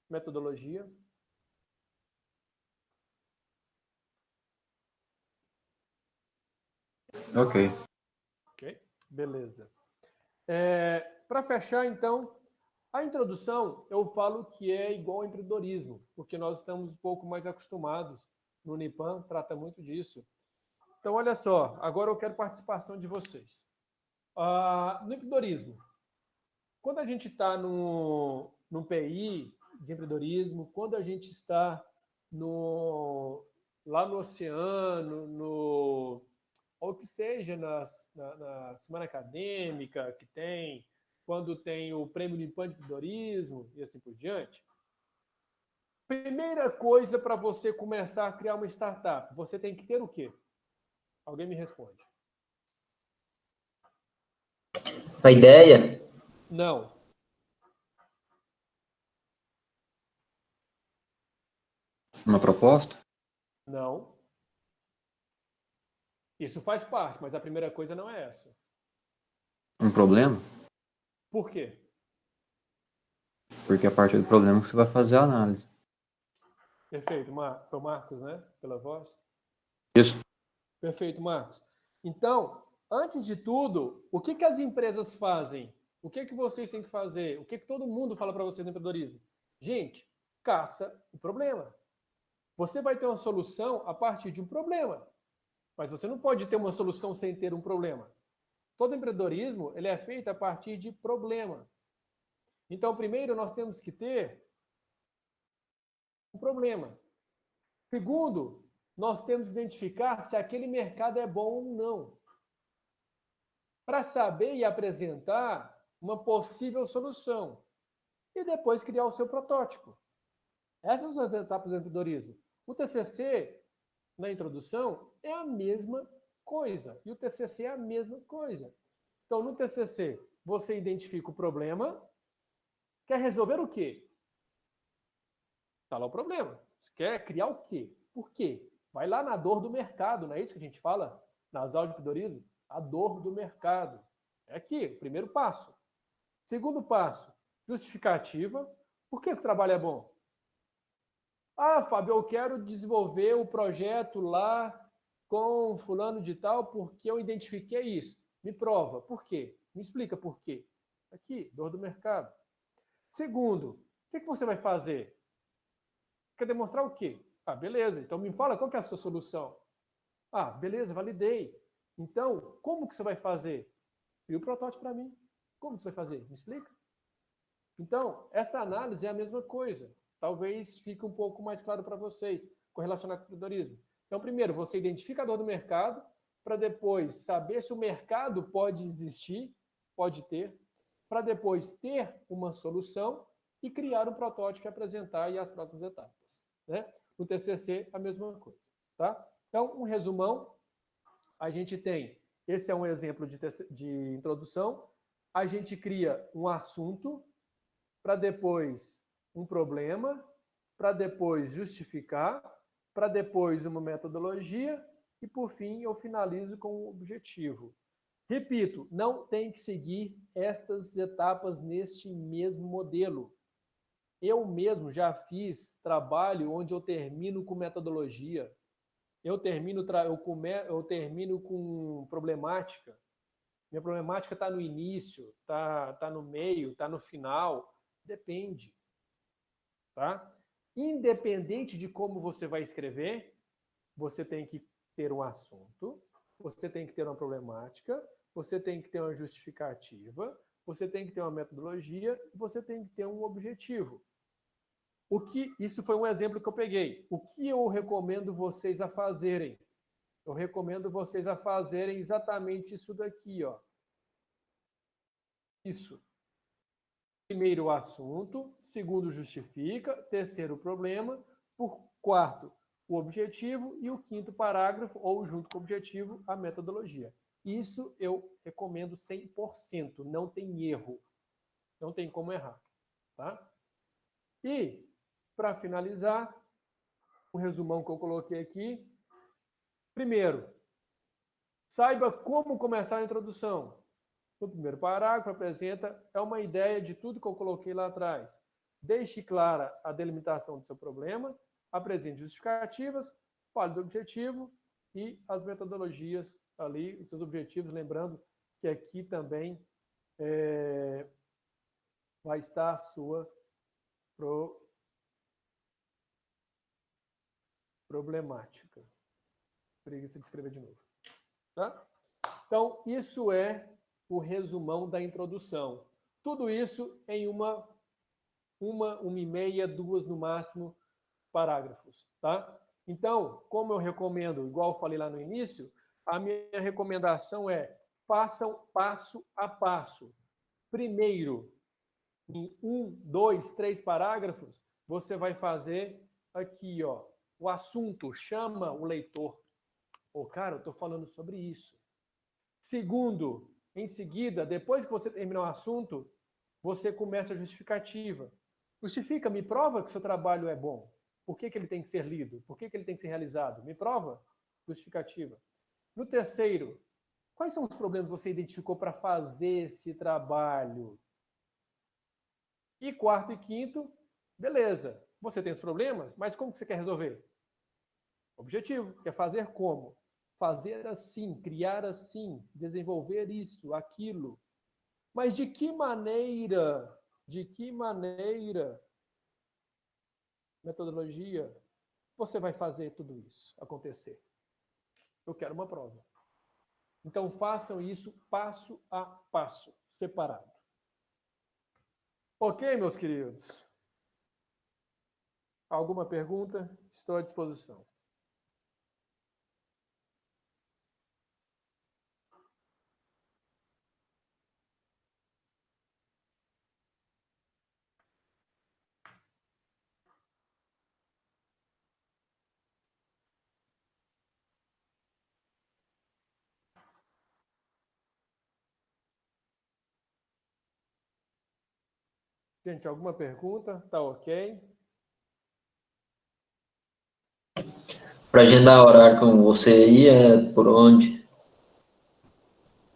Metodologia. Ok. Ok? Beleza. Para fechar, então, a introdução eu falo que é igual ao empreendedorismo, porque nós estamos um pouco mais acostumados no Unipan trata muito disso. Então, olha só, agora eu quero participação de vocês. No empreendedorismo, quando a gente está no PI de empreendedorismo, quando a gente está lá no oceano, ou que seja na semana acadêmica que tem, quando tem o prêmio Unipan de empreendedorismo e assim por diante, primeira coisa para você começar a criar uma startup, você tem que ter o quê? Alguém me responde. A ideia? Não. Uma proposta? Não. Isso faz parte, mas a primeira coisa não é essa. Um problema? Por quê? Porque a partir do problema que você vai fazer a análise. Perfeito, foi o Marcos, né? Pela voz. Isso. Perfeito, Marcos. Então, antes de tudo, o que as empresas fazem? O que vocês têm que fazer? O que todo mundo fala para vocês no empreendedorismo? Gente, caça o problema. Você vai ter uma solução a partir de um problema. Mas você não pode ter uma solução sem ter um problema. Todo empreendedorismo ele é feito a partir de problema. Então, primeiro, nós temos que ter um problema. Segundo, nós temos que identificar se aquele mercado é bom ou não. Para saber e apresentar uma possível solução. E depois criar o seu protótipo. Essas são as etapas do empreendedorismo. O TCC, na introdução, é a mesma coisa. E o TCC é a mesma coisa. Então, no TCC, você identifica o problema. Quer resolver o quê? Está lá o problema. Você quer criar o quê? Por quê? Vai lá na dor do mercado, não é isso que a gente fala nas aulas de empreendedorismo? A dor do mercado. É aqui, o primeiro passo. Segundo passo, justificativa. Por que o trabalho é bom? Ah, Fábio, eu quero desenvolver o projeto lá com fulano de tal porque eu identifiquei isso. Me prova. Por quê? Me explica por quê. Aqui, dor do mercado. Segundo, o que você vai fazer? Quer demonstrar o quê? Ah, beleza. Então me fala qual que é a sua solução. Ah, beleza, validei. Então, como que você vai fazer? E o protótipo para mim. Como que você vai fazer? Me explica. Então, essa análise é a mesma coisa. Talvez fique um pouco mais claro para vocês com relação ao empreendedorismo. Então, primeiro, você identifica a dor do mercado, para depois saber se o mercado pode existir, pode ter, para depois ter uma solução e criar um protótipo e apresentar e as próximas etapas. Né? No TCC, a mesma coisa. Tá? Então, um resumão, a gente tem, esse é um exemplo de introdução, a gente cria um assunto, para depois um problema, para depois justificar, para depois uma metodologia e, por fim, eu finalizo com o objetivo. Repito, não tem que seguir estas etapas neste mesmo modelo. Eu mesmo já fiz trabalho onde eu termino com metodologia, eu termino com problemática. Minha problemática está no início, está no meio, está no final. Depende. Tá? Independente de como você vai escrever, você tem que ter um assunto, você tem que ter uma problemática, você tem que ter uma justificativa, você tem que ter uma metodologia, você tem que ter um objetivo. Isso foi um exemplo que eu peguei. O que eu recomendo vocês a fazerem? Eu recomendo vocês a fazerem exatamente isso daqui, ó. Isso. Primeiro, o assunto. Segundo, justifica. Terceiro, o problema. Quarto, o objetivo. E o quinto parágrafo, ou junto com o objetivo, a metodologia. Isso eu recomendo 100%. Não tem erro. Não tem como errar. Tá? E, para finalizar, o resumão que eu coloquei aqui. Primeiro, saiba como começar a introdução. No primeiro parágrafo, apresenta uma ideia de tudo que eu coloquei lá atrás. Deixe clara a delimitação do seu problema, apresente justificativas, fale do objetivo e as metodologias ali, os seus objetivos, lembrando que aqui também vai estar a sua Problemática. Preguiça de escrever de novo. Tá? Então, isso é o resumão da introdução. Tudo isso em uma e meia, duas no máximo parágrafos, tá? Então, como eu recomendo, igual eu falei lá no início, a minha recomendação é façam passo a passo. Primeiro, em 1, 2, 3 parágrafos, você vai fazer aqui, ó, o assunto, chama o leitor. Ô, cara, eu estou falando sobre isso. Segundo, em seguida, depois que você terminar o assunto, você começa a justificativa. Justifica, me prova que o seu trabalho é bom. Por que ele tem que ser lido? Por que ele tem que ser realizado? Me prova. Justificativa. No terceiro, quais são os problemas que você identificou para fazer esse trabalho? E quarto e quinto, beleza. Você tem os problemas, mas como que você quer resolver? Objetivo, quer fazer como? Fazer assim, criar assim, desenvolver isso, aquilo. Mas de que maneira? De que maneira? Metodologia, você vai fazer tudo isso acontecer? Eu quero uma prova. Então, façam isso passo a passo, separado. Ok, meus queridos? Alguma pergunta? Estou à disposição. Gente, alguma pergunta? Tá ok? Para agendar horário com você aí, é por onde?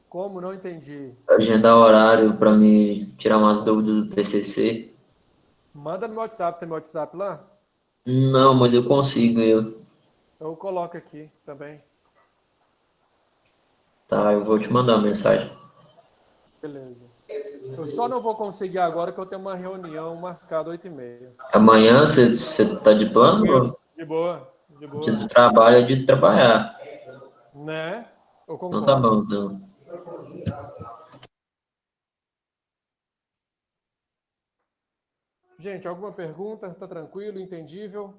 Como? Não entendi. Pra agendar horário para me tirar umas dúvidas do TCC. Manda no meu WhatsApp. Tem meu WhatsApp lá? Não, mas eu consigo. Eu coloco aqui também. Tá, eu vou te mandar uma mensagem. Beleza. Eu só não vou conseguir agora que eu tenho uma reunião marcada 8h30. Amanhã você tá de plano? De boa, de boa. Dia do trabalho é de trabalhar. Né? Eu Então tá concordo. bom, então. Gente, alguma pergunta? Tá tranquilo, entendível?